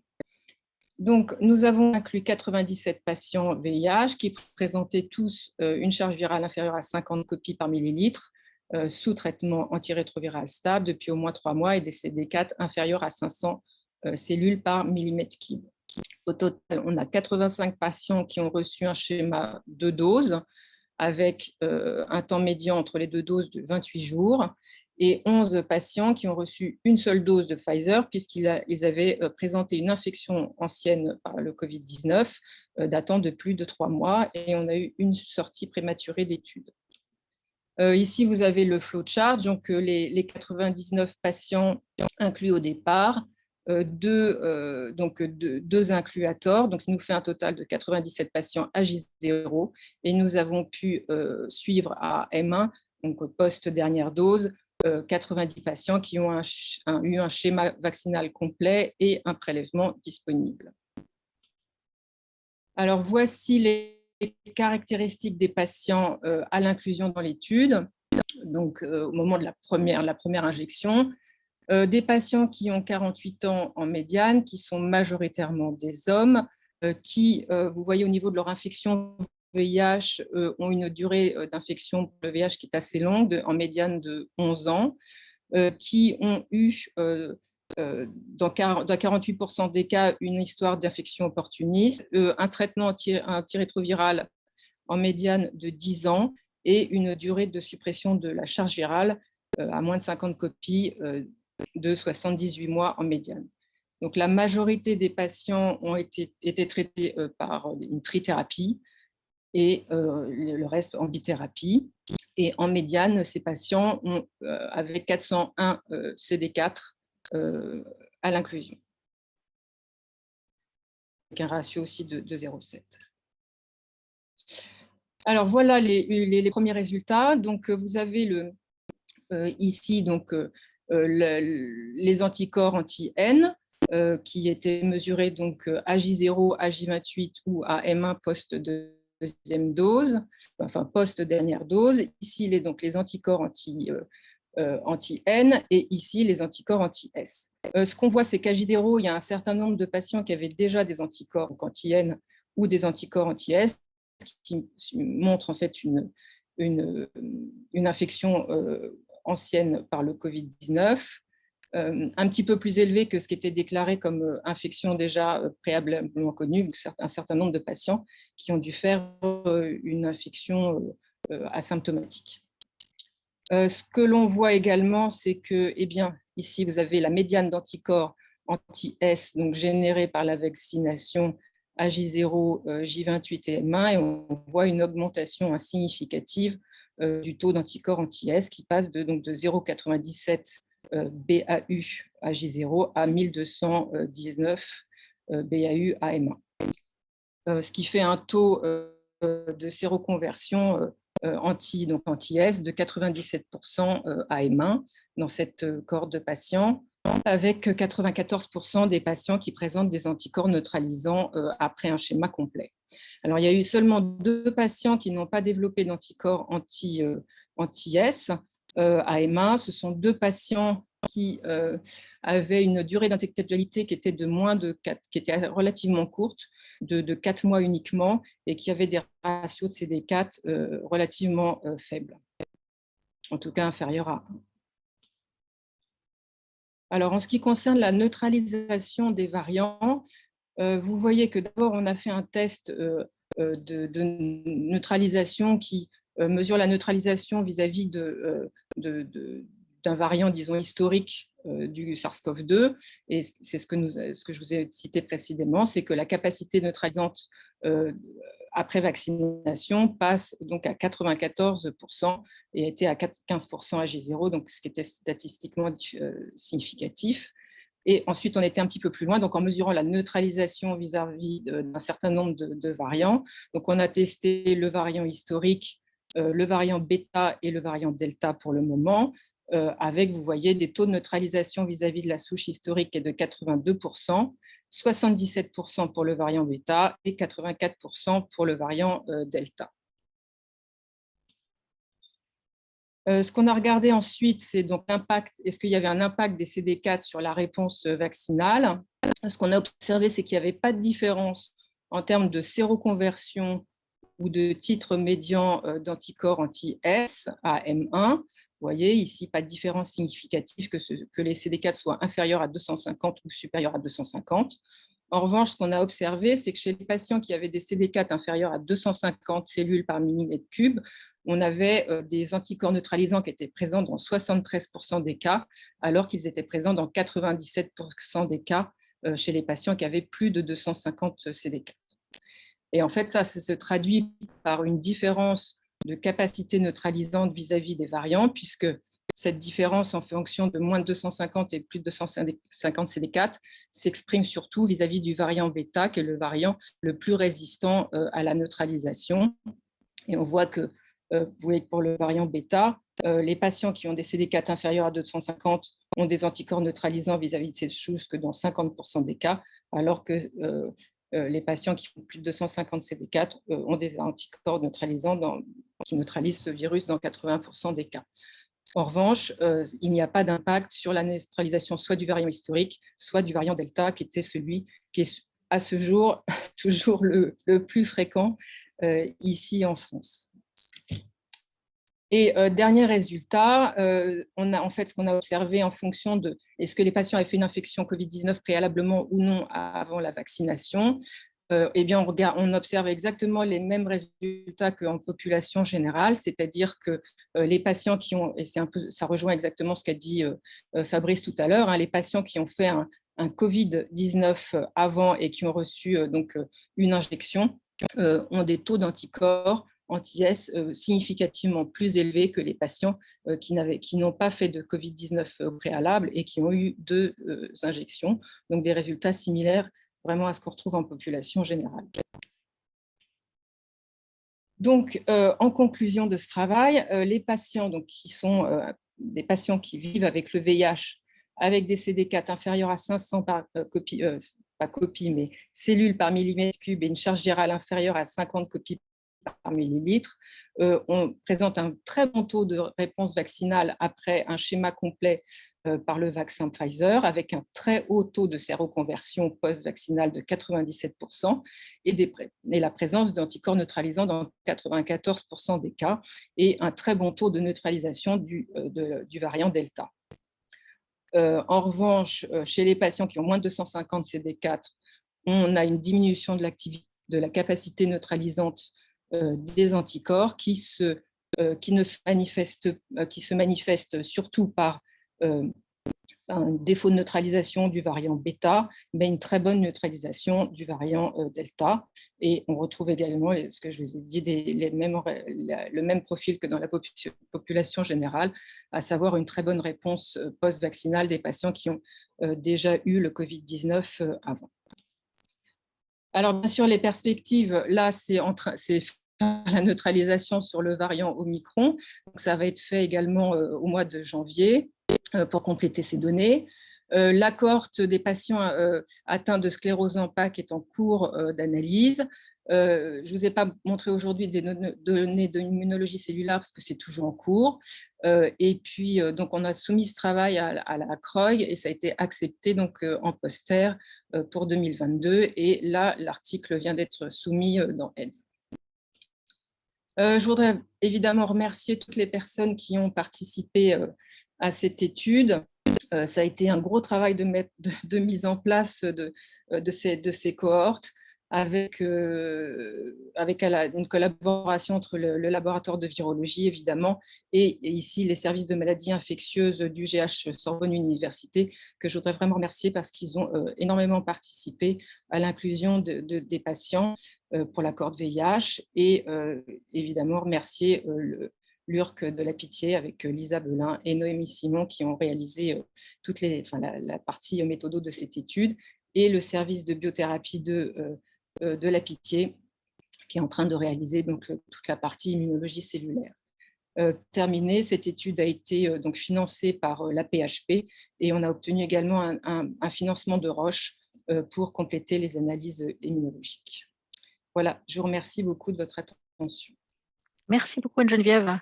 S6: Donc, nous avons inclus 97 patients VIH qui présentaient tous une charge virale inférieure à 50 copies par millilitre, sous traitement antirétroviral stable depuis au moins 3 mois, et des CD4 inférieurs à 500 cellules par millimètre cube. Au total, on a 85 patients qui ont reçu un schéma de doses, avec un temps médian entre les 2 doses de 28 jours, et 11 patients qui ont reçu une seule dose de Pfizer, puisqu'ils avaient présenté une infection ancienne par le Covid-19 datant de plus de 3 mois, et on a eu une sortie prématurée d'études. Ici, vous avez le flowchart, donc les 99 patients inclus au départ, 2 inclus à tort, donc ça nous fait un total de 97 patients à J0, et nous avons pu suivre à M1, donc post-dernière dose, 90 patients qui ont eu un schéma vaccinal complet et un prélèvement disponible. Alors voici les caractéristiques des patients à l'inclusion dans l'étude, donc au moment de la première injection. Des patients qui ont 48 ans en médiane, qui sont majoritairement des hommes, qui, vous voyez au niveau de leur infection VIH, ont une durée d'infection pour le VIH qui est assez longue, en médiane de 11 ans, qui ont eu, dans 48% des cas, une histoire d'infection opportuniste, un traitement antirétroviral en médiane de 10 ans et une durée de suppression de la charge virale à moins de 50 copies de 78 mois en médiane. Donc, la majorité des patients ont été traités par une trithérapie et le reste en bithérapie. Et en médiane, ces patients avaient 401 CD4 à l'inclusion, avec un ratio aussi de 0,7. Alors, voilà les premiers résultats. Donc, vous avez ici donc, les anticorps anti-N qui étaient mesurés donc, à J0, à J28 ou à M1 post-deuxième dose, enfin post-dernière dose. Ici, donc, les anticorps anti-N et ici, les anticorps anti-S. Ce qu'on voit, c'est qu'à J0, il y a un certain nombre de patients qui avaient déjà des anticorps anti-N ou des anticorps anti-S, qui montrent en fait une infection ancienne par le Covid-19, un petit peu plus élevé que ce qui était déclaré comme infection déjà préalablement connue, un certain nombre de patients qui ont dû faire une infection asymptomatique. Ce que l'on voit également, c'est que, eh bien, ici, vous avez la médiane d'anticorps anti-S, donc générée par la vaccination à J0, J28 et M1, et on voit une augmentation significative du taux d'anticorps anti-S qui passe de 0,97 BAU à J0 à 1219 BAU à M1. Ce qui fait un taux de séroconversion anti-S de 97% à M1 dans cette cohorte de patients, avec 94% des patients qui présentent des anticorps neutralisants après un schéma complet. Alors, il y a eu seulement 2 patients qui n'ont pas développé d'anticorps anti-S à M1. Ce sont 2 patients qui avaient une durée d'injectabilité qui était qui était relativement courte, de 4 mois uniquement, et qui avaient des ratios de CD4 relativement faibles, en tout cas inférieurs à 1. Alors, en ce qui concerne la neutralisation des variants, vous voyez que d'abord, on a fait un test de neutralisation qui mesure la neutralisation vis-à-vis d'un variant, disons, historique du SARS-CoV-2. Et c'est ce que je vous ai cité précédemment, c'est que la capacité neutralisante après vaccination passe donc à 94% et était à 15% à J0, donc ce qui était statistiquement significatif. Et ensuite, on était un petit peu plus loin, donc en mesurant la neutralisation vis-à-vis d'un certain nombre de variants. Donc, on a testé le variant historique, le variant bêta et le variant delta pour le moment, avec, vous voyez, des taux de neutralisation vis-à-vis de la souche historique qui est de 82%, 77% pour le variant bêta et 84% pour le variant delta. Ce qu'on a regardé ensuite, c'est donc l'impact. Est-ce qu'il y avait un impact des CD4 sur la réponse vaccinale? Ce qu'on a observé, c'est qu'il n'y avait pas de différence en termes de séroconversion ou de titre médian d'anticorps anti-S à M1. Vous voyez ici, pas de différence significative que les CD4 soient inférieurs à 250 ou supérieurs à 250. En revanche, ce qu'on a observé, c'est que chez les patients qui avaient des CD4 inférieurs à 250 cellules par millimètre cube, on avait des anticorps neutralisants qui étaient présents dans 73% des cas, alors qu'ils étaient présents dans 97% des cas chez les patients qui avaient plus de 250 CD4. Et en fait, ça se traduit par une différence de capacité neutralisante vis-à-vis des variants, puisque cette différence en fonction de moins de 250 et plus de 250 CD4 s'exprime surtout vis-à-vis du variant bêta, qui est le variant le plus résistant à la neutralisation. Et on voit que, vous voyez que pour le variant bêta, les patients qui ont des CD4 inférieurs à 250 ont des anticorps neutralisants vis-à-vis de ces souches que dans 50% des cas, alors que les patients qui ont plus de 250 CD4 ont des anticorps neutralisants qui neutralisent ce virus dans 80% des cas. En revanche, il n'y a pas d'impact sur la neutralisation soit du variant historique, soit du variant Delta, qui était celui qui est à ce jour toujours le plus fréquent ici en France. Et dernier résultat, on a en fait ce qu'on a observé en fonction de est-ce que les patients avaient fait une infection Covid-19 préalablement ou non avant la vaccination. Eh bien, on observe exactement les mêmes résultats qu'en population générale, c'est-à-dire que les patients qui ont, et ça rejoint exactement ce qu'a dit Fabrice tout à l'heure, hein, les patients qui ont fait un Covid-19 avant et qui ont reçu une injection ont des taux d'anticorps anti-S significativement plus élevés que les patients qui n'ont pas fait de Covid-19 préalable et qui ont eu 2 injections, donc des résultats similaires vraiment à ce qu'on retrouve en population générale. Donc, en conclusion de ce travail, les patients qui sont des patients qui vivent avec le VIH, avec des CD4 inférieurs à 500 mais cellules par millimètre cube et une charge virale inférieure à 50 copies par millilitre, on présente un très bon taux de réponse vaccinale après un schéma complet par le vaccin Pfizer, avec un très haut taux de séroconversion post-vaccinale de 97% et la présence d'anticorps neutralisants dans 94% des cas et un très bon taux de neutralisation du variant Delta. En revanche, chez les patients qui ont moins de 250 CD4, on a une diminution de la capacité neutralisante des anticorps qui se manifestent surtout par un défaut de neutralisation du variant bêta, mais une très bonne neutralisation du variant delta. Et on retrouve également, ce que je vous ai dit, le même profil que dans la population générale, à savoir une très bonne réponse post-vaccinale des patients qui ont déjà eu le Covid-19 avant. Alors, bien sûr, les perspectives, là, c'est la neutralisation sur le variant Omicron. Donc, ça va être fait également au mois de janvier pour compléter ces données. La cohorte des patients atteints de sclérose en plaques est en cours d'analyse. Je ne vous ai pas montré aujourd'hui des données d'immunologie cellulaire parce que c'est toujours en cours. Et puis, donc, on a soumis ce travail à la CROI et ça a été accepté donc, en poster pour 2022. Et là, l'article vient d'être soumis dans AIDS. Je voudrais évidemment remercier toutes les personnes qui ont participé à cette étude. Ça a été un gros travail de mise en place de ces cohortes avec une collaboration entre le laboratoire de virologie, évidemment, et ici les services de maladies infectieuses du GH Sorbonne Université, que je voudrais vraiment remercier parce qu'ils ont énormément participé à l'inclusion des patients pour la cohorte VIH et évidemment remercier l'URC de la Pitié avec Lisa Belin et Noémie Simon qui ont réalisé la partie méthodo de cette étude et le service de biothérapie de la Pitié qui est en train de réaliser donc, toute la partie immunologie cellulaire. Terminée, cette étude a été donc, financée par la PHP et on a obtenu également un financement de Roche pour compléter les analyses immunologiques. Voilà, je vous remercie beaucoup de votre attention.
S2: Merci beaucoup Anne-Geneviève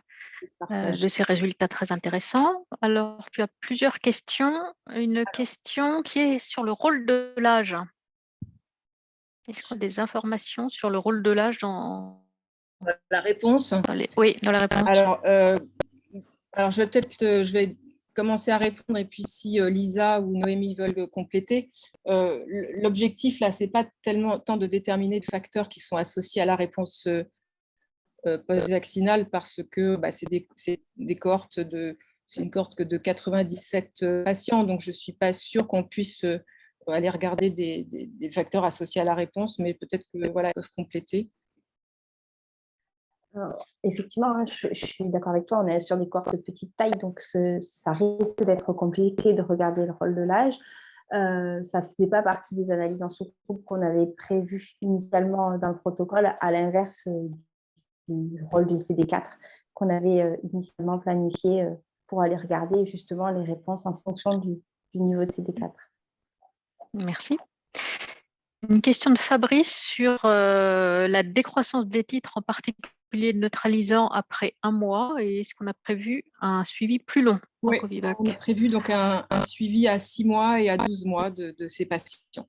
S2: de ces résultats très intéressants. Alors, tu as plusieurs questions. Une question qui est sur le rôle de l'âge. Est-ce qu'on a des informations sur le rôle de l'âge dans
S6: la réponse?
S2: Oui, dans la réponse.
S6: Alors je vais commencer à répondre et puis si Lisa ou Noémie veulent compléter. L'objectif, là, ce n'est pas tant de déterminer des facteurs qui sont associés à la réponse post-vaccinale parce que c'est une cohorte de 97 patients, donc je ne suis pas sûre qu'on puisse aller regarder des facteurs associés à la réponse, mais peut-être que voilà, ils peuvent compléter.
S7: Alors, effectivement, je suis d'accord avec toi, on est sur des cohortes de petite taille, donc ça risque d'être compliqué de regarder le rôle de l'âge. Ça ne faisait pas partie des analyses en sous-groupe qu'on avait prévues initialement dans le protocole, à l'inverse du rôle du CD4 qu'on avait initialement planifié pour aller regarder justement les réponses en fonction du niveau de CD4.
S2: Merci. Une question de Fabrice sur la décroissance des titres, en particulier de neutralisants après 1 mois, et est-ce qu'on a prévu un suivi plus long en
S6: Oui,
S2: Covivac?
S6: on a prévu donc un suivi à 6 mois et à 12 mois de ces patients.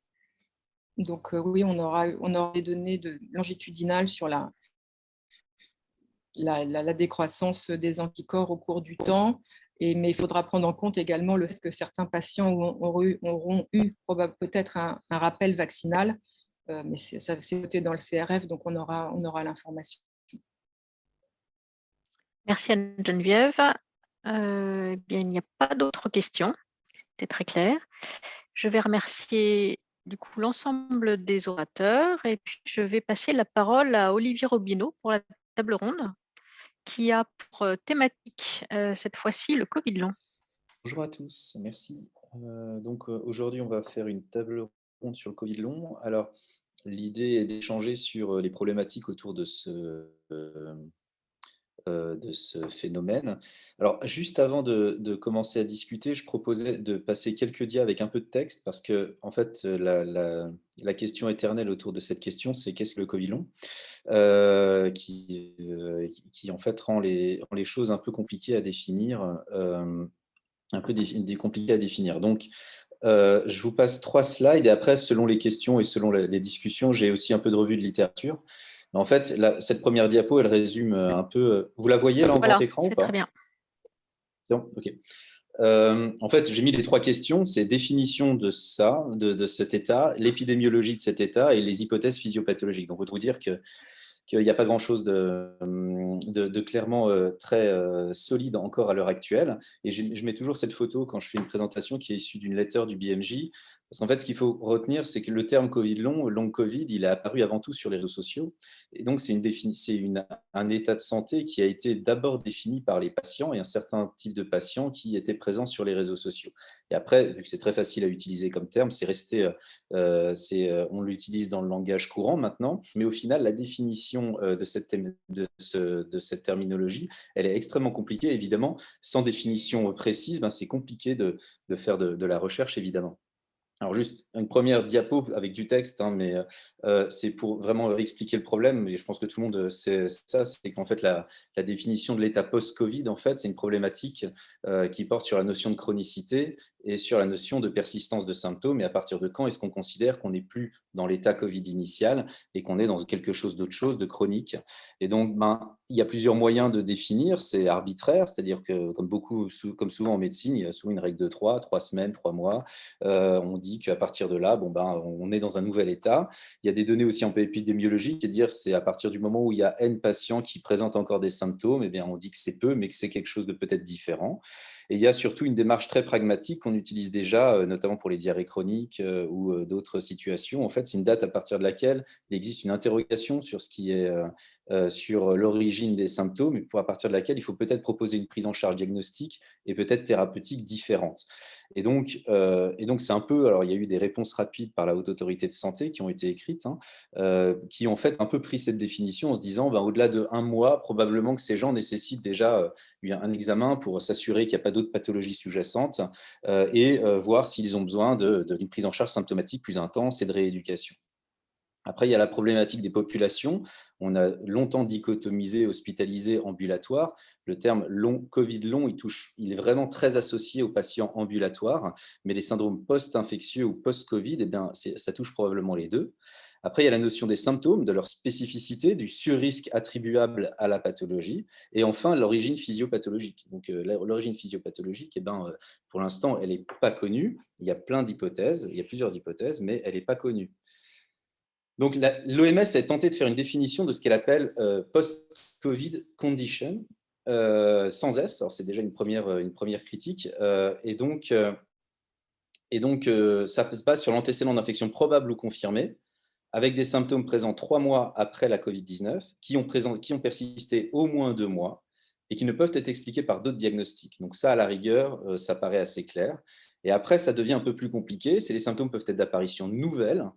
S6: Donc oui, on aura des données longitudinales sur la décroissance des anticorps au cours du temps. Mais il faudra prendre en compte également le fait que certains patients auront eu peut-être un rappel vaccinal, mais c'est noté dans le CRF, donc on aura l'information.
S2: Merci Anne-Geneviève. Eh bien, il n'y a pas d'autres questions. C'était très clair. Je vais remercier du coup l'ensemble des orateurs et puis je vais passer la parole à Olivier Robineau pour la table ronde qui a pour thématique cette fois-ci le Covid long.
S8: Bonjour à tous, merci. Aujourd'hui, on va faire une table ronde sur le Covid long. Alors, l'idée est d'échanger sur les problématiques autour de ce phénomène. Alors, juste avant de commencer à discuter, je proposais de passer quelques dias avec un peu de texte parce que, en fait, la question éternelle autour de cette question, c'est qu'est-ce que le Covid long, qui en fait rend les choses un peu compliquées à définir. Un peu compliqué à définir. Donc, je vous passe 3 slides et après, selon les questions et selon les discussions, j'ai aussi un peu de revue de littérature. Mais en fait, cette première diapo, elle résume un peu… Vous la voyez là en grand écran ou pas?
S2: Très bien.
S8: C'est bon, ok. En fait, j'ai mis les 3 questions, c'est définition de ça, de cet état, l'épidémiologie de cet état et les hypothèses physiopathologiques. Donc, on peut vous dire qu'il n'y a pas grand-chose de clairement très solide encore à l'heure actuelle. Et je mets toujours cette photo quand je fais une présentation qui est issue d'une lettre du BMJ. Parce qu'en fait, ce qu'il faut retenir, c'est que le terme Covid long Covid, il est apparu avant tout sur les réseaux sociaux. Et donc, c'est un état de santé qui a été d'abord défini par les patients et un certain type de patients qui étaient présents sur les réseaux sociaux. Et après, vu que c'est très facile à utiliser comme terme, c'est resté, on l'utilise dans le langage courant maintenant. Mais au final, la définition de cette terminologie, elle est extrêmement compliquée, évidemment. Sans définition précise, c'est compliqué de faire de la recherche, évidemment. Alors, juste une première diapo avec du texte, mais c'est pour vraiment expliquer le problème. Mais je pense que tout le monde sait ça, c'est qu'en fait, la définition de l'état post-Covid, en fait, c'est une problématique qui porte sur la notion de chronicité et sur la notion de persistance de symptômes. Et à partir de quand est-ce qu'on considère qu'on n'est plus dans l'état Covid initial et qu'on est dans quelque chose d'autre chose, de chronique? Et donc, il y a plusieurs moyens de définir. C'est arbitraire, c'est-à-dire que, comme souvent en médecine, il y a souvent une règle de 3 semaines, 3 mois. On dit qu'à partir de là, on est dans un nouvel état. Il y a des données aussi un peu épidémiologiques qui dire c'est à partir du moment où il y a N patients qui présentent encore des symptômes, eh bien, on dit que c'est peu, mais que c'est quelque chose de peut-être différent. Et il y a surtout une démarche très pragmatique qu'on utilise déjà, notamment pour les diarrhées chroniques ou d'autres situations. En fait, c'est une date à partir de laquelle il existe une interrogation sur ce qui est sur l'origine des symptômes, et à partir de laquelle il faut peut-être proposer une prise en charge diagnostique et peut-être thérapeutique différente. Et donc, c'est un peu… Alors, il y a eu des réponses rapides par la Haute Autorité de Santé qui ont été écrites, qui ont en fait un peu pris cette définition en se disant, au-delà de 1 mois, probablement que ces gens nécessitent déjà un examen pour s'assurer qu'il n'y a pas d'autres pathologies sous-jacentes et voir s'ils ont besoin d'une prise en charge symptomatique plus intense et de rééducation. Après, il y a la problématique des populations. On a longtemps dichotomisé hospitalisé, ambulatoire. Le terme Covid long, il est vraiment très associé aux patients ambulatoires, mais les syndromes post-infectieux ou post-Covid, ça touche probablement les deux. Après, il y a la notion des symptômes, de leur spécificité, du surrisque attribuable à la pathologie, et enfin l'origine physiopathologique. Donc, l'origine physiopathologique, pour l'instant, elle n'est pas connue. Il y a plusieurs hypothèses, mais elle n'est pas connue. Donc, l'OMS a tenté de faire une définition de ce qu'elle appelle post-Covid condition, sans S. Alors, c'est déjà une première critique. Et donc, ça se base sur l'antécédent d'infection probable ou confirmé, avec des symptômes présents 3 mois après la Covid-19, qui ont persisté au moins 2 mois et qui ne peuvent être expliqués par d'autres diagnostics. Donc ça, à la rigueur, ça paraît assez clair. Et après, ça devient un peu plus compliqué. Les symptômes peuvent être d'apparition nouvelle,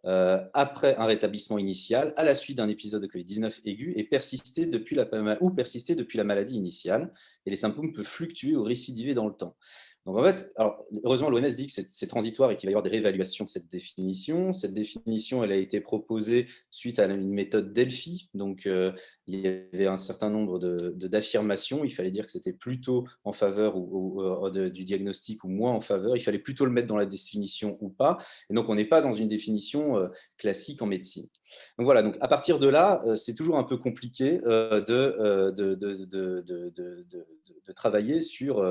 S8: après un rétablissement initial, à la suite d'un épisode de Covid-19 aigu et persister depuis la maladie initiale. Et les symptômes peuvent fluctuer ou récidiver dans le temps. Donc en fait, alors, heureusement, l'OMS dit que c'est transitoire et qu'il va y avoir des réévaluations de cette définition. Cette définition, elle a été proposée suite à une méthode Delphi. Donc il y avait un certain nombre d'affirmations. Il fallait dire que c'était plutôt en faveur du diagnostic ou moins en faveur. Il fallait plutôt le mettre dans la définition ou pas. Et donc on n'est pas dans une définition classique en médecine. Donc voilà, donc à partir de là, c'est toujours un peu compliqué de travailler sur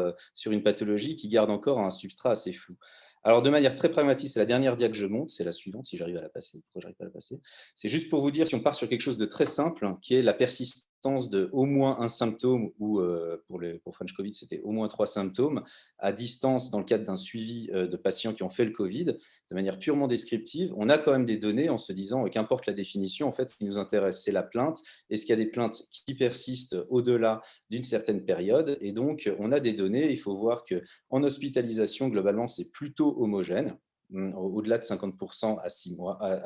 S8: une pathologie qui garde encore un substrat assez flou. Alors, de manière très pragmatique, c'est la dernière dia que je montre, c'est la suivante, si j'arrive à la passer. Pourquoi j'arrive pas à la passer? C'est juste pour vous dire, si on part sur quelque chose de très simple, qui est la persistance de au moins un symptôme, ou pour French Covid, c'était au moins 3 symptômes, à distance dans le cadre d'un suivi de patients qui ont fait le Covid, de manière purement descriptive, on a quand même des données en se disant, qu'importe la définition, en fait, ce qui nous intéresse, c'est la plainte. Est-ce qu'il y a des plaintes qui persistent au-delà d'une certaine période? Et donc, on a des données. Il faut voir qu'en hospitalisation, globalement, c'est plutôt homogène, au-delà de 50% à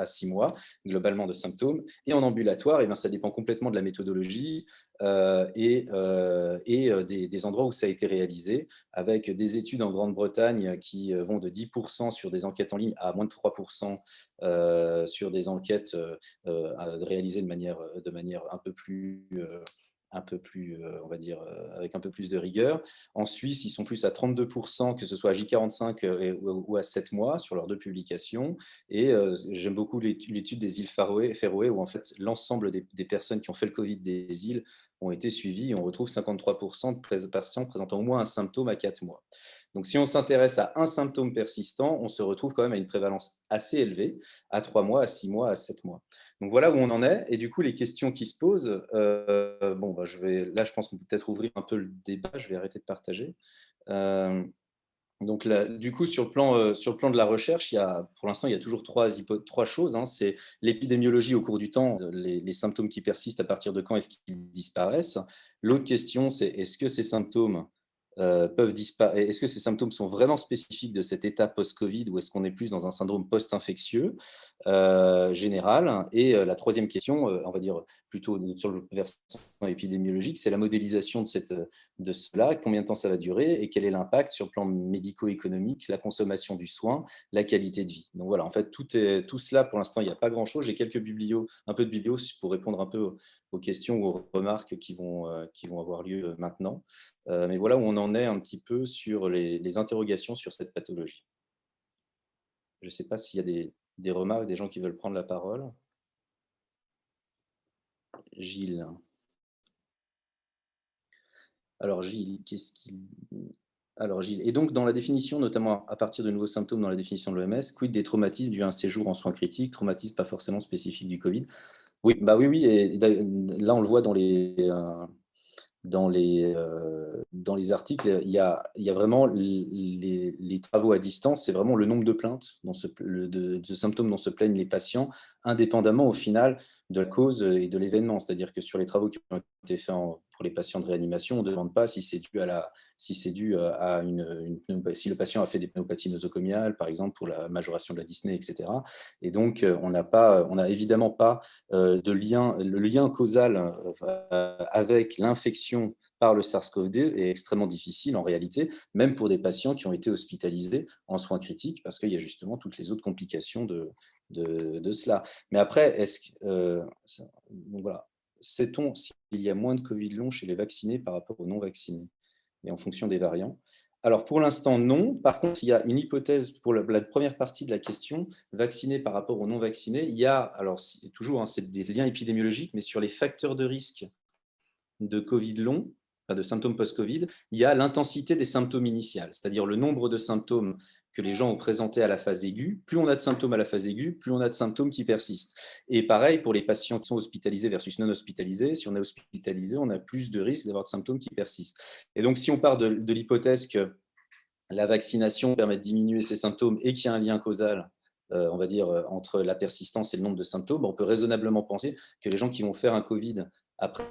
S8: 6 mois, globalement de symptômes. Et en ambulatoire, eh bien, ça dépend complètement de la méthodologie et des endroits où ça a été réalisé, avec des études en Grande-Bretagne qui vont de 10% sur des enquêtes en ligne à moins de 3% sur des enquêtes réalisées de manière un peu plus on va dire, avec un peu plus de rigueur. En Suisse, ils sont plus à 32%, que ce soit à J45 ou à 7 mois, sur leurs 2 publications. Et j'aime beaucoup l'étude des îles Féroé, où en fait, l'ensemble des personnes qui ont fait le Covid des îles ont été suivies. Et on retrouve 53% de patients présentant au moins un symptôme à 4 mois. Donc, si on s'intéresse à un symptôme persistant, on se retrouve quand même à une prévalence assez élevée, à 3 mois, à 6 mois, à 7 mois. Donc, voilà où on en est. Et du coup, les questions qui se posent, là, je pense qu'on peut peut-être ouvrir un peu le débat. Je vais arrêter de partager. Donc, là, du coup, sur le plan de la recherche, pour l'instant, il y a toujours trois choses. C'est l'épidémiologie au cours du temps, les symptômes qui persistent, à partir de quand est-ce qu'ils disparaissent. L'autre question, c'est est-ce que ces symptômes peuvent disparaître? Est-ce que ces symptômes sont vraiment spécifiques de cet état post-Covid ou est-ce qu'on est plus dans un syndrome post-infectieux général? Et la troisième question, on va dire plutôt sur le versant épidémiologique, c'est la modélisation de cela, combien de temps ça va durer et quel est l'impact sur le plan médico-économique, la consommation du soin, la qualité de vie. Donc voilà, en fait, tout cela, pour l'instant, il n'y a pas grand-chose. J'ai un peu de biblios pour répondre un peu aux questions ou aux remarques qui vont avoir lieu maintenant. Mais voilà où on en est un petit peu sur les interrogations sur cette pathologie. Je ne sais pas s'il y a des remarques, des gens qui veulent prendre la parole. Gilles. Alors Gilles, et donc dans la définition, notamment à partir de nouveaux symptômes dans la définition de l'OMS, quid des traumatismes dus à un séjour en soins critiques, traumatismes pas forcément spécifiques du Covid? Oui, oui, et là on le voit dans les articles, il y a vraiment les travaux à distance, c'est vraiment le nombre de plaintes, de symptômes dont se plaignent les patients, indépendamment au final de la cause et de l'événement. C'est-à-dire que sur les travaux qui ont été faits pour les patients de réanimation, on ne demande pas si c'est dû à si le patient a fait des pnéumopathies nosocomiales, par exemple, pour la majoration de la dyspnée, etc. Et donc, on n'a évidemment pas le lien causal avec l'infection par le SARS-CoV-2 est extrêmement difficile en réalité, même pour des patients qui ont été hospitalisés en soins critiques, parce qu'il y a justement toutes les autres complications de cela. Mais après, voilà, sait-on s'il y a moins de Covid long chez les vaccinés par rapport aux non-vaccinés et en fonction des variants? Alors, pour l'instant, non. Par contre, il y a une hypothèse pour la première partie de la question, vaccinés par rapport aux non-vaccinés. Il y a, alors toujours, c'est des liens épidémiologiques, mais sur les facteurs de risque de Covid long, de symptômes post-Covid, il y a l'intensité des symptômes initiales, c'est-à-dire le nombre de symptômes que les gens ont présentés à la phase aiguë. Plus on a de symptômes à la phase aiguë, plus on a de symptômes qui persistent. Et pareil pour les patients qui sont hospitalisés versus non hospitalisés. Si on est hospitalisé, on a plus de risques d'avoir de symptômes qui persistent. Et donc, si on part de l'hypothèse que la vaccination permet de diminuer ces symptômes et qu'il y a un lien causal, on va dire, entre la persistance et le nombre de symptômes, on peut raisonnablement penser que les gens qui vont faire un Covid après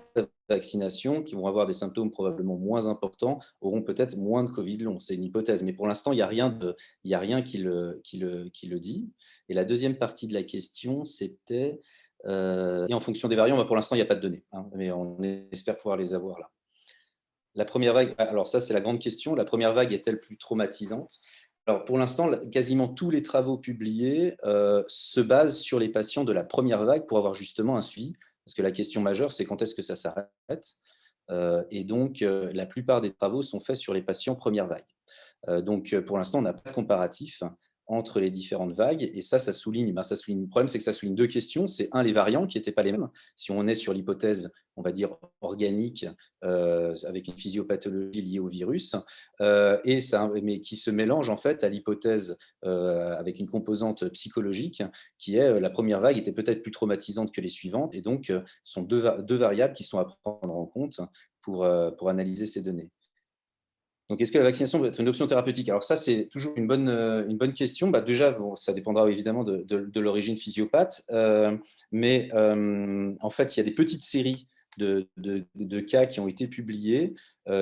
S8: vaccination, qui vont avoir des symptômes probablement moins importants, auront peut-être moins de Covid long. C'est une hypothèse, mais pour l'instant, il n'y a rien qui le dit. Et la deuxième partie de la question, c'était, et en fonction des variants, pour l'instant, il n'y a pas de données, mais on espère pouvoir les avoir là. La première vague, alors ça c'est la grande question, la première vague est-elle plus traumatisante? Alors pour l'instant, quasiment tous les travaux publiés se basent sur les patients de la première vague pour avoir justement un suivi, parce que la question majeure c'est quand est-ce que ça s'arrête. Et donc la plupart des travaux sont faits sur les patients première vague. Donc pour l'instant, on n'a pas de comparatif entre les différentes vagues. Et ça souligne, le problème, c'est que ça souligne deux questions. C'est un, les variants qui n'étaient pas les mêmes. Si on est sur l'hypothèse, on va dire, organique, avec une physiopathologie liée au virus, mais qui se mélange en fait à l'hypothèse avec une composante psychologique, qui est la première vague était peut-être plus traumatisante que les suivantes. Et donc, sont deux variables qui sont à prendre en compte pour analyser ces données. Donc, est-ce que la vaccination doit être une option thérapeutique? Alors ça, c'est toujours une bonne question. Déjà, ça dépendra évidemment de l'origine physiopathe, mais en fait, il y a des petites séries de cas qui ont été publiés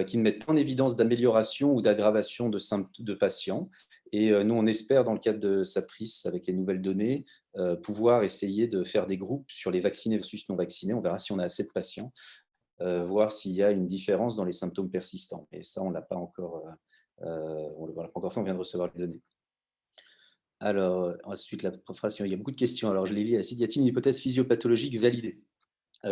S8: qui ne mettent pas en évidence d'amélioration ou d'aggravation de patients. Et nous, on espère, dans le cadre de SAPRIS, avec les nouvelles données, pouvoir essayer de faire des groupes sur les vaccinés versus non vaccinés. On verra si on a assez de patients. Voir s'il y a une différence dans les symptômes persistants. Et ça, on ne l'a pas encore, fait, on vient de recevoir les données. Alors, ensuite, la préparation, il y a beaucoup de questions. Alors, je les lis. Y a-t-il une hypothèse physiopathologique validée?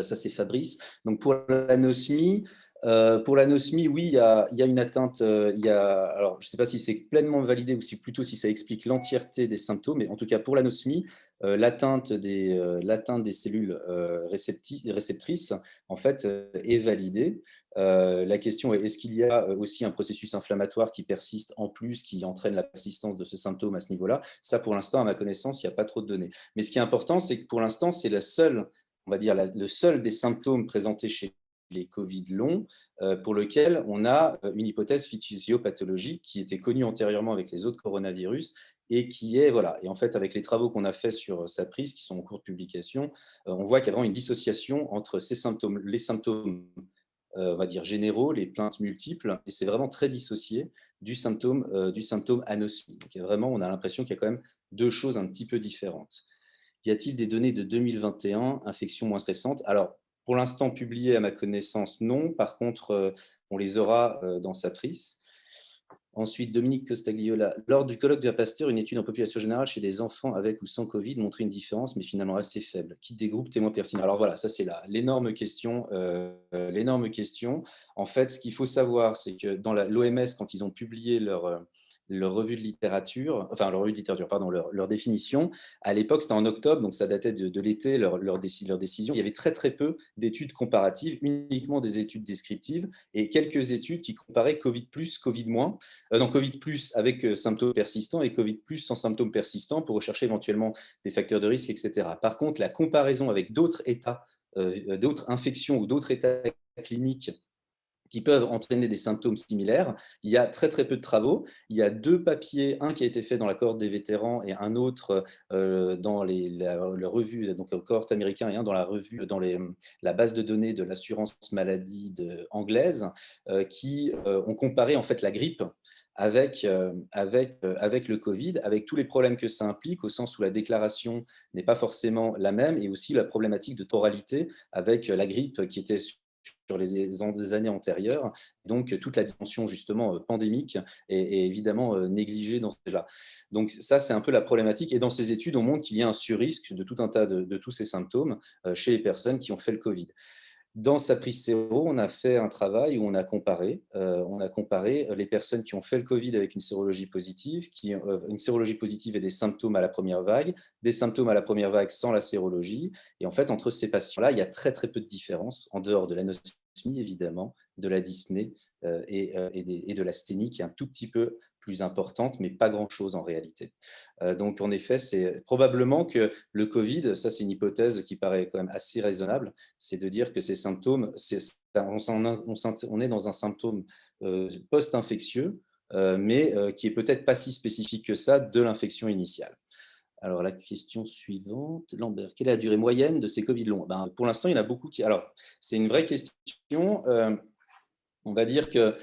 S8: Ça, c'est Fabrice. Donc, pour l'anosmie, oui, il y a une atteinte. Alors, je ne sais pas si c'est pleinement validé ou plutôt si ça explique l'entièreté des symptômes, mais en tout cas, pour l'anosmie, l'atteinte des cellules réceptrices, en fait, est validée. La question est, est-ce qu'il y a aussi un processus inflammatoire qui persiste en plus, qui entraîne la persistance de ce symptôme à ce niveau-là? Ça, pour l'instant, à ma connaissance, il n'y a pas trop de données. Mais ce qui est important, c'est que pour l'instant, c'est le seul des symptômes présentés chez les Covid longs, pour lequel on a une hypothèse physiopathologique qui était connue antérieurement avec les autres coronavirus et qui est, voilà. Et en fait, avec les travaux qu'on a faits sur SAPRIS, qui sont en cours de publication, on voit qu'il y a vraiment une dissociation entre ces symptômes, les symptômes, on va dire, généraux, les plaintes multiples, et c'est vraiment très dissocié du symptôme anosmie. Donc, on a l'impression qu'il y a quand même deux choses un petit peu différentes. Y a-t-il des données de 2021, infections moins stressantes? Alors, pour l'instant, publiées à ma connaissance, non. Par contre, on les aura dans SAPRIS. Ensuite, Dominique Costagliola. Lors du colloque de Pasteur, une étude en population générale chez des enfants avec ou sans Covid montrait une différence, mais finalement assez faible. Quitte des groupes témoins pertinents. Alors voilà, ça c'est l'énorme question. En fait, ce qu'il faut savoir, c'est que dans l'OMS, quand ils ont publié leur revue de littérature, leur définition. À l'époque, c'était en octobre, donc ça datait de l'été, leur décision. Il y avait très, très peu d'études comparatives, uniquement des études descriptives et quelques études qui comparaient Covid plus, Covid moins. Covid plus avec symptômes persistants et Covid plus sans symptômes persistants pour rechercher éventuellement des facteurs de risque, etc. Par contre, la comparaison avec d'autres états, d'autres infections ou d'autres états cliniques qui peuvent entraîner des symptômes similaires. Il y a très, très peu de travaux. Il y a 2 papiers, un qui a été fait dans la cohorte des vétérans et un autre dans la revue, donc la cohorte américaine, et un dans la revue, dans la base de données de l'assurance maladie anglaise, qui ont comparé en fait la grippe avec le Covid, avec tous les problèmes que ça implique, au sens où la déclaration n'est pas forcément la même, et aussi la problématique de temporalité avec la grippe qui était sur les années antérieures. Donc, toute la dimension justement pandémique est évidemment négligée dans ce cas-là. Donc, ça, c'est un peu la problématique. Et dans ces études, on montre qu'il y a un surrisque de tout un tas de tous ces symptômes chez les personnes qui ont fait le Covid. Dans SAPRIS Séro, on a fait un travail où on a comparé les personnes qui ont fait le Covid avec une sérologie positive et des symptômes à la première vague, des symptômes à la première vague sans la sérologie. Et en fait, entre ces patients-là, il y a très, très peu de différence, en dehors de l'anosmie, évidemment, de la dyspnée et de l'asthénie, qui est un tout petit peu plus importante, mais pas grand-chose en réalité. Donc, en effet, c'est probablement que le Covid, ça c'est une hypothèse qui paraît quand même assez raisonnable, c'est de dire que ces symptômes, on est dans un symptôme post-infectieux, mais qui est peut-être pas si spécifique que ça de l'infection initiale. Alors, la question suivante, Lambert, quelle est la durée moyenne de ces Covid longs? Pour l'instant, il y en a beaucoup qui... Alors, c'est une vraie question. On va dire que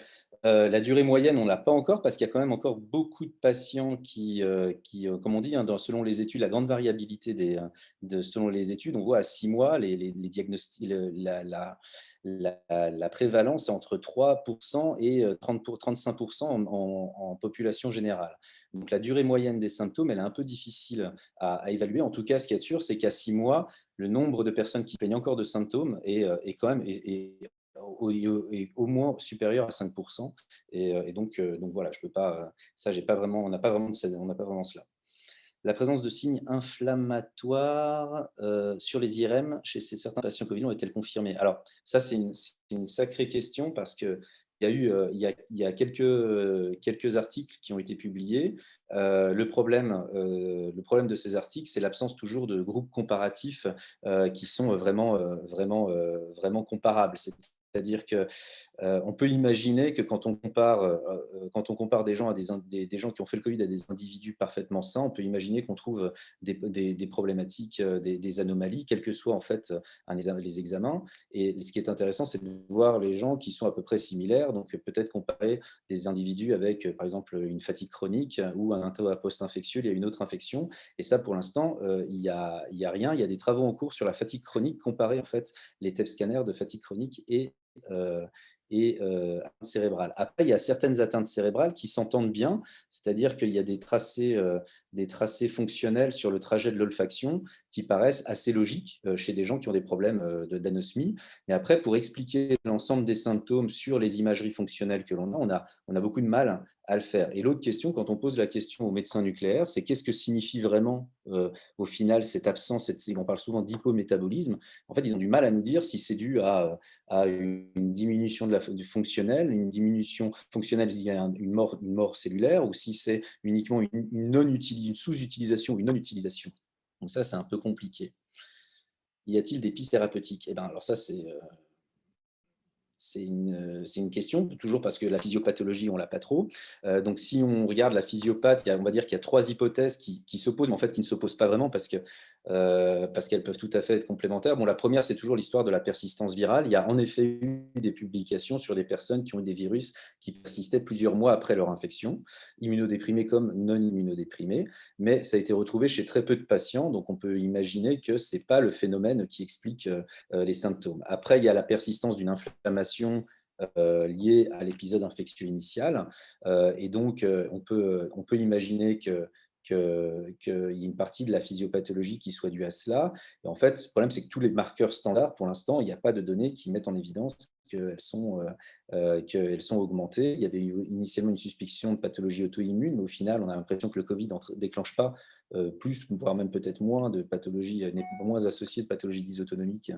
S8: La durée moyenne, on ne l'a pas encore parce qu'il y a quand même encore beaucoup de patients comme on dit, hein, selon les études, la grande variabilité selon les études, on voit à 6 mois, les diagnostics, la prévalence est entre 3% et 35% en population générale. Donc la durée moyenne des symptômes, elle est un peu difficile à évaluer. En tout cas, ce qu'il y a de sûr, c'est qu'à 6 mois, le nombre de personnes qui se plaignent encore de symptômes est quand même au moins supérieur à 5%. Et donc voilà, je peux pas, ça, on n'a pas vraiment cela. La présence de signes inflammatoires sur les IRM chez certains patients Covid est-elle confirmée? Alors ça, c'est une sacrée question parce qu'il y a eu il y a quelques articles qui ont été publiés. Le problème de ces articles, c'est l'absence toujours de groupes comparatifs qui sont vraiment comparables. C'est-à-dire qu'on peut imaginer que quand on compare des gens des gens qui ont fait le Covid à des individus parfaitement sains, on peut imaginer qu'on trouve des problématiques, des anomalies, quels que soient en fait les examens. Et ce qui est intéressant, c'est de voir les gens qui sont à peu près similaires. Donc peut-être comparer des individus avec, par exemple, une fatigue chronique ou un post-infectieux, il y a une autre infection. Et ça, pour l'instant, il y a rien. Il y a des travaux en cours sur la fatigue chronique, comparer en fait les TEP scanners de fatigue chronique et atteintes cérébrales. Après, il y a certaines atteintes cérébrales qui s'entendent bien, c'est-à-dire qu'il y a des tracés fonctionnels sur le trajet de l'olfaction qui paraissent assez logiques chez des gens qui ont des problèmes d'anosmie. Mais après, pour expliquer l'ensemble des symptômes sur les imageries fonctionnelles que l'on a, on a beaucoup de mal à le faire. Et l'autre question, quand on pose la question aux médecins nucléaires, c'est qu'est-ce que signifie vraiment au final cette absence, on parle souvent d'hypométabolisme. En fait, ils ont du mal à nous dire si c'est dû à une diminution du fonctionnel, une diminution fonctionnelle liée à une mort cellulaire, ou si c'est uniquement une sous-utilisation ou une non-utilisation. Donc ça, c'est un peu compliqué. Y a-t-il des pistes thérapeutiques? Alors ça, c'est une question, toujours parce que la physiopathologie, on ne l'a pas trop. Donc, si on regarde la physiopathe, on va dire qu'il y a 3 hypothèses qui s'opposent, mais en fait qui ne s'opposent pas vraiment parce qu'elles peuvent tout à fait être complémentaires. Bon, la première, c'est toujours l'histoire de la persistance virale. Il y a en effet eu des publications sur des personnes qui ont eu des virus qui persistaient plusieurs mois après leur infection, immunodéprimés comme non immunodéprimés, mais ça a été retrouvé chez très peu de patients, donc on peut imaginer que ce n'est pas le phénomène qui explique les symptômes. Après, il y a la persistance d'une inflammation liée à l'épisode infectieux initial. Et donc, on peut imaginer qu'il y ait une partie de la physiopathologie qui soit due à cela. Et en fait, le problème, c'est que tous les marqueurs standards, pour l'instant, il n'y a pas de données qui mettent en évidence qu'elles sont augmentées. Il y avait eu initialement une suspicion de pathologie auto-immune, mais au final, on a l'impression que le Covid ne déclenche pas plus, voire même peut-être moins de pathologies, n'est moins associée de pathologies dysautonomiques,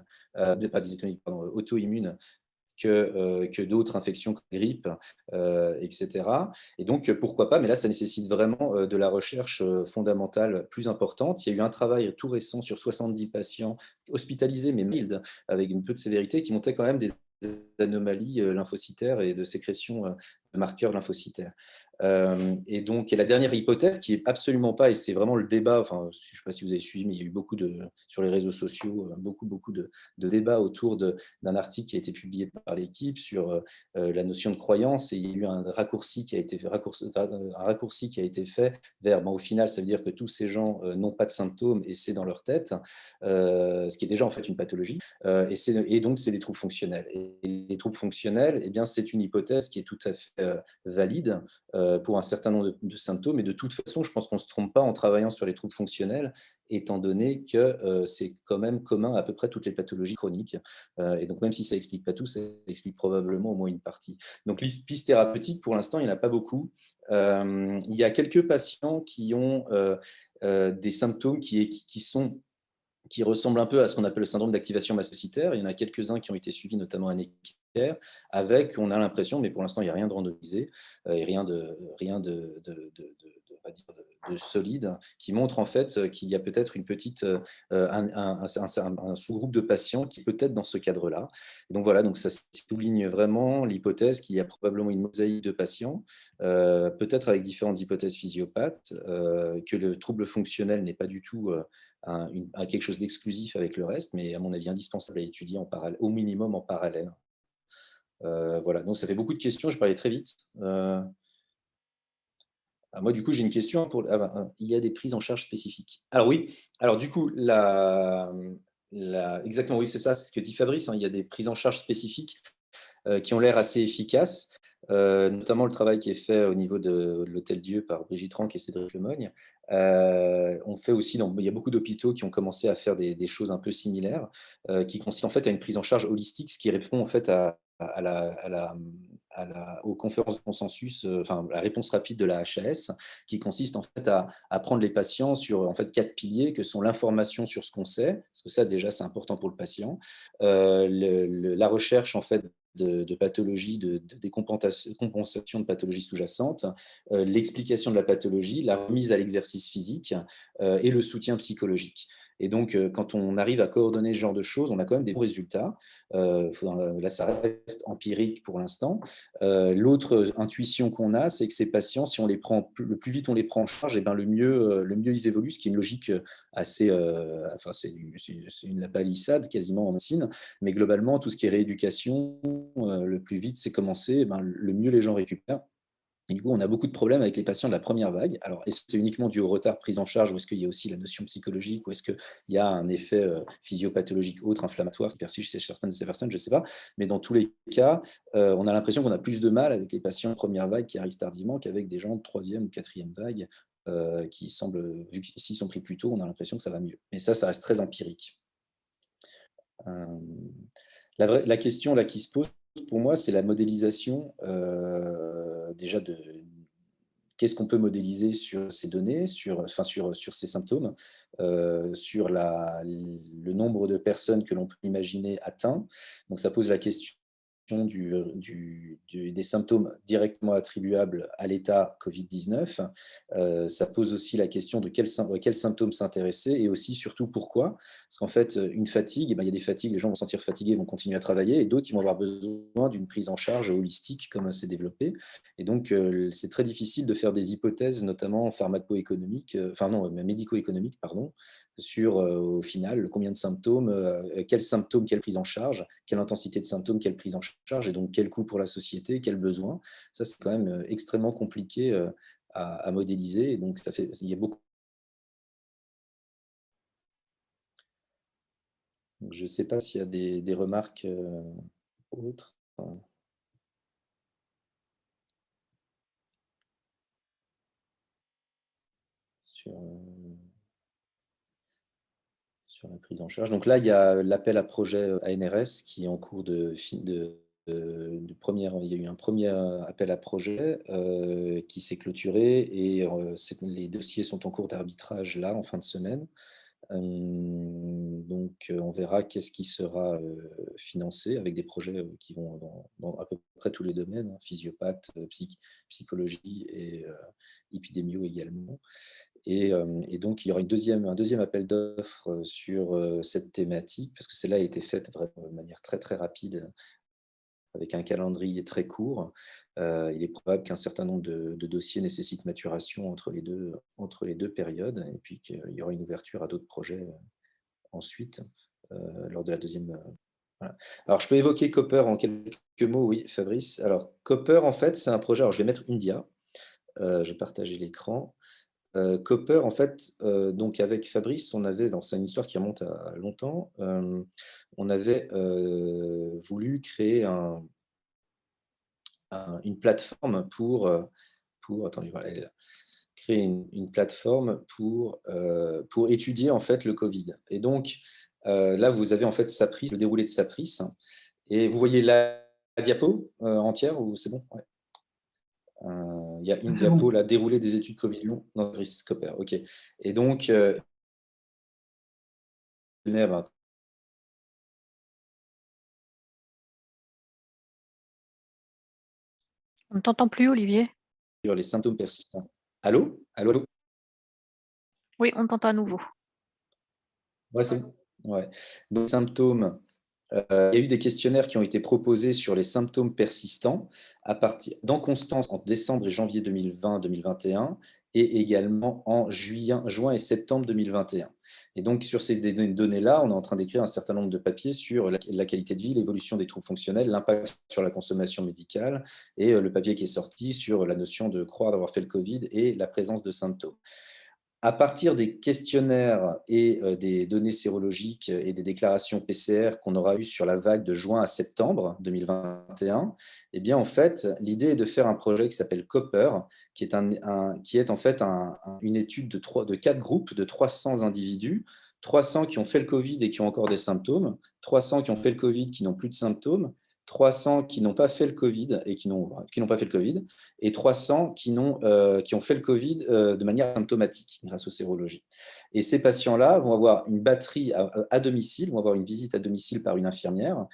S8: auto-immunes que d'autres infections comme la grippe, etc. Et donc, pourquoi pas, mais là, ça nécessite vraiment de la recherche fondamentale plus importante. Il y a eu un travail tout récent sur 70 patients hospitalisés, mais mild, avec un peu de sévérité, qui montrait quand même des anomalies lymphocytaires et de sécrétion de marqueurs lymphocytaires. Et donc, la dernière hypothèse qui n'est absolument pas, et c'est vraiment le débat, je ne sais pas si vous avez suivi, mais il y a eu sur les réseaux sociaux, beaucoup de débats autour d'un article qui a été publié par l'équipe sur la notion de croyance, et il y a eu un raccourci qui a été fait vers, au final, ça veut dire que tous ces gens n'ont pas de symptômes et c'est dans leur tête, ce qui est déjà en fait une pathologie, et donc c'est des troubles fonctionnels. Et les troubles fonctionnels, eh bien, c'est une hypothèse qui est tout à fait valide pour un certain nombre de symptômes. Et de toute façon, je pense qu'on ne se trompe pas en travaillant sur les troubles fonctionnels, étant donné que c'est quand même commun à peu près toutes les pathologies chroniques. Et donc, même si ça n'explique pas tout, ça explique probablement au moins une partie. Donc, les pistes thérapeutiques, pour l'instant, il n'y en a pas beaucoup. Il y a quelques patients qui ont des symptômes qui ressemblent un peu à ce qu'on appelle le syndrome d'activation mastocytaire. Il y en a quelques-uns qui ont été suivis, notamment à Necker, avec, on a l'impression, mais pour l'instant, il n'y a rien de randomisé, et rien de solide, qui montre en fait qu'il y a peut-être un sous-groupe de patients qui est peut-être dans ce cadre-là. Donc voilà, donc ça souligne vraiment l'hypothèse qu'il y a probablement une mosaïque de patients, peut-être avec différentes hypothèses physiopathes, que le trouble fonctionnel n'est pas du tout quelque chose d'exclusif avec le reste, mais à mon avis indispensable à étudier au minimum en parallèle. Voilà, donc ça fait beaucoup de questions, je parlais très vite. Moi, du coup, j'ai une question pour. Il y a des prises en charge spécifiques. Alors oui, alors du coup, exactement, oui, c'est ça, c'est ce que dit Fabrice, hein, il y a des prises en charge spécifiques qui ont l'air assez efficaces, notamment le travail qui est fait au niveau de l'Hôtel-Dieu par Brigitte Ranck et Cédric Lemogne. On fait aussi, il y a beaucoup d'hôpitaux qui ont commencé à faire des choses un peu similaires, qui consistent en fait à une prise en charge holistique, ce qui répond en fait aux conférences de consensus, enfin la réponse rapide de la HAS, qui consiste en fait à prendre les patients sur en fait 4 piliers que sont l'information sur ce qu'on sait, parce que ça déjà c'est important pour le patient, la recherche en fait de pathologies, des compensations de pathologies sous-jacentes, l'explication de la pathologie, la remise à l'exercice physique et le soutien psychologique. Et donc, quand on arrive à coordonner ce genre de choses, on a quand même des bons résultats. Là, ça reste empirique pour l'instant. L'autre intuition qu'on a, c'est que ces patients, si on les prend, le plus vite on les prend en charge, et ben le mieux ils évoluent, ce qui est une logique assez, enfin c'est une palissade quasiment en médecine, mais globalement, tout ce qui est rééducation, le plus vite c'est commencé, ben, le mieux les gens récupèrent. Et du coup, on a beaucoup de problèmes avec les patients de la première vague. Alors, est-ce que c'est uniquement dû au retard prise en charge ou est-ce qu'il y a aussi la notion psychologique ou est-ce qu'il y a un effet physiopathologique autre, inflammatoire qui persiste chez certaines de ces personnes? Je ne sais pas. Mais dans tous les cas, on a l'impression qu'on a plus de mal avec les patients de première vague qui arrivent tardivement qu'avec des gens de troisième ou quatrième vague qui semblent, vu qu'ils sont pris plus tôt, on a l'impression que ça va mieux. Mais ça reste très empirique. La question là, qui se pose pour moi, c'est la modélisation déjà de qu'est-ce qu'on peut modéliser sur ces données, sur ces symptômes, sur le nombre de personnes que l'on peut imaginer atteintes. Donc ça pose la question des symptômes directement attribuables à l'état Covid-19. Ça pose aussi la question de quels symptômes s'intéresser et aussi, surtout, pourquoi. Parce qu'en fait, une fatigue, il y a des fatigues, les gens vont se sentir fatigués, vont continuer à travailler, et d'autres qui vont avoir besoin d'une prise en charge holistique, comme c'est développé. Et donc, c'est très difficile de faire des hypothèses, notamment pharmaco-économiques, médico-économiques, pardon, sur, au final, combien de symptômes, quels symptômes, quelle prise en charge, quelle intensité de symptômes, quelle prise en charge, et donc quel coût pour la société, quels besoins. Ça, c'est quand même extrêmement compliqué à modéliser. Et donc, il y a beaucoup. Donc, je ne sais pas s'il y a des remarques autres. Sur la prise en charge. Donc là, il y a l'appel à projet ANRS qui est en cours de première. Il y a eu un premier appel à projet qui s'est clôturé et les dossiers sont en cours d'arbitrage là en fin de semaine. Donc, on verra qu'est-ce qui sera financé avec des projets qui vont dans à peu près tous les domaines, hein, physiopathe, psychologie et épidémio également. Et donc, il y aura un deuxième appel d'offres sur cette thématique, parce que celle-là a été faite vraiment de manière très, très rapide, avec un calendrier très court. Il est probable qu'un certain nombre de dossiers nécessitent maturation entre les deux périodes, et puis qu'il y aura une ouverture à d'autres projets ensuite, lors de la deuxième. Voilà. Alors, je peux évoquer Copper en quelques mots, oui, Fabrice. Alors, Copper, en fait, c'est un projet. Alors, je vais mettre une dia. Je vais partager l'écran. Copper, en fait, donc avec Fabrice, c'est une histoire qui remonte à longtemps, on avait voulu créer une plateforme pour attendez, voilà, elle est là. Créer une plateforme pour étudier en fait le Covid. Et donc, là, vous avez en fait Sapris, le déroulé de Sapris, et vous voyez la diapo entière, ou c'est bon? Ouais. Il y a une diapo, là, déroulé des études Covid long dans Copper. OK. Et donc,
S2: On ne t'entend plus, Olivier.
S8: Sur les symptômes persistants. Allô? Allô, allô?
S2: Oui, on t'entend à nouveau.
S8: Ouais, c'est bon. Ouais. Donc, symptômes. Il y a eu des questionnaires qui ont été proposés sur les symptômes persistants dans Constance en décembre et janvier 2020-2021 et également en juin et septembre 2021. Et donc, sur ces données-là, on est en train d'écrire un certain nombre de papiers sur la qualité de vie, l'évolution des troubles fonctionnels, l'impact sur la consommation médicale, et le papier qui est sorti sur la notion de croire d'avoir fait le Covid et la présence de symptômes. À partir des questionnaires et des données sérologiques et des déclarations PCR qu'on aura eues sur la vague de juin à septembre 2021, eh bien, en fait, l'idée est de faire un projet qui s'appelle COPPER, qui est en fait une étude de 4 groupes de 300 individus, 300 qui ont fait le Covid et qui ont encore des symptômes, 300 qui ont fait le Covid qui n'ont plus de symptômes, 300 qui n'ont pas fait le Covid et qui n'ont pas fait le Covid, et 300 qui ont fait le Covid de manière symptomatique grâce aux sérologies. Et ces patients-là vont avoir une batterie à domicile, vont avoir une visite à domicile par une infirmière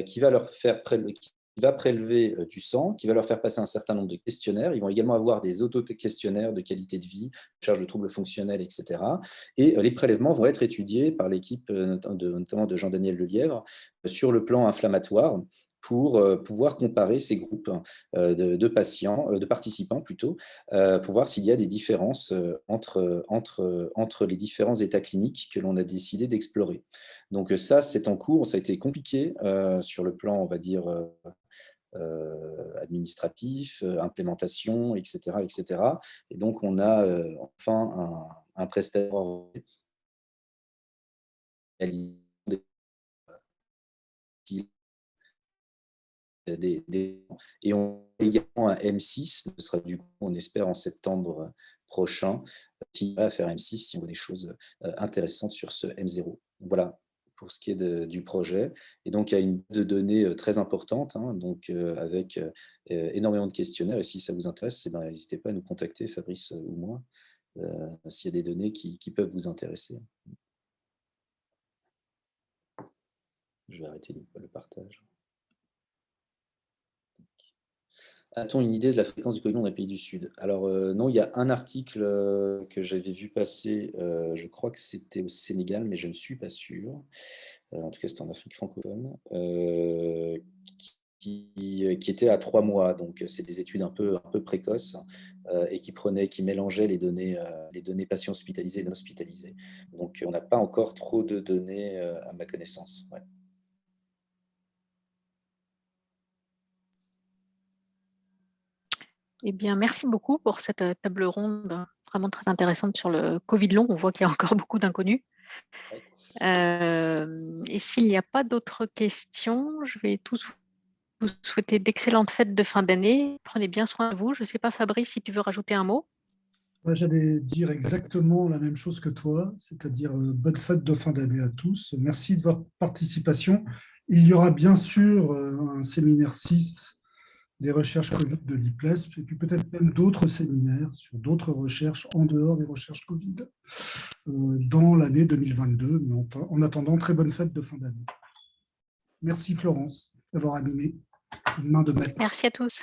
S8: qui va leur faire prélever du sang, qui va leur faire passer un certain nombre de questionnaires. Ils vont également avoir des auto-questionnaires de qualité de vie, charge de troubles fonctionnels, etc. Et les prélèvements vont être étudiés par l'équipe notamment de Jean-Daniel Lelièvre sur le plan inflammatoire, pour pouvoir comparer ces groupes de patients, de participants plutôt, pour voir s'il y a des différences entre les différents états cliniques que l'on a décidé d'explorer. Donc ça, c'est en cours. Ça a été compliqué sur le plan, on va dire, administratif, implémentation, etc., etc. Et donc, on a enfin un prestataire et on a également un M6, ce sera du coup, on espère en septembre prochain, qui va faire M6 si on voit des choses intéressantes sur ce M0. Voilà pour ce qui est du projet. Et donc, il y a une base de données très importante, hein, donc, avec énormément de questionnaires. Et si ça vous intéresse, n'hésitez pas à nous contacter, Fabrice ou moi, s'il y a des données qui peuvent vous intéresser. Je vais arrêter le partage. A-t-on une idée de la fréquence du Covid dans les pays du Sud? Alors non, il y a un article que j'avais vu passer, je crois que c'était au Sénégal, mais je ne suis pas sûr. En tout cas, c'était en Afrique francophone, qui était à 3 mois. Donc, c'est des études un peu précoces et qui mélangeaient les données patients hospitalisés et non hospitalisés. Donc, on n'a pas encore trop de données à ma connaissance. Ouais.
S2: Eh bien, merci beaucoup pour cette table ronde vraiment très intéressante sur le Covid long. On voit qu'il y a encore beaucoup d'inconnus. Et s'il n'y a pas d'autres questions, je vais tous vous souhaiter d'excellentes fêtes de fin d'année. Prenez bien soin de vous. Je ne sais pas, Fabrice, si tu veux rajouter un mot.
S1: J'allais dire exactement la même chose que toi, c'est-à-dire bonne fête de fin d'année à tous. Merci de votre participation. Il y aura bien sûr un séminaire 6 des recherches Covid de l'IPLESP, et puis peut-être même d'autres séminaires sur d'autres recherches en dehors des recherches Covid dans l'année 2022. Mais en attendant, très bonne fête de fin d'année. Merci Florence d'avoir animé. Une main de maître.
S2: Merci à tous.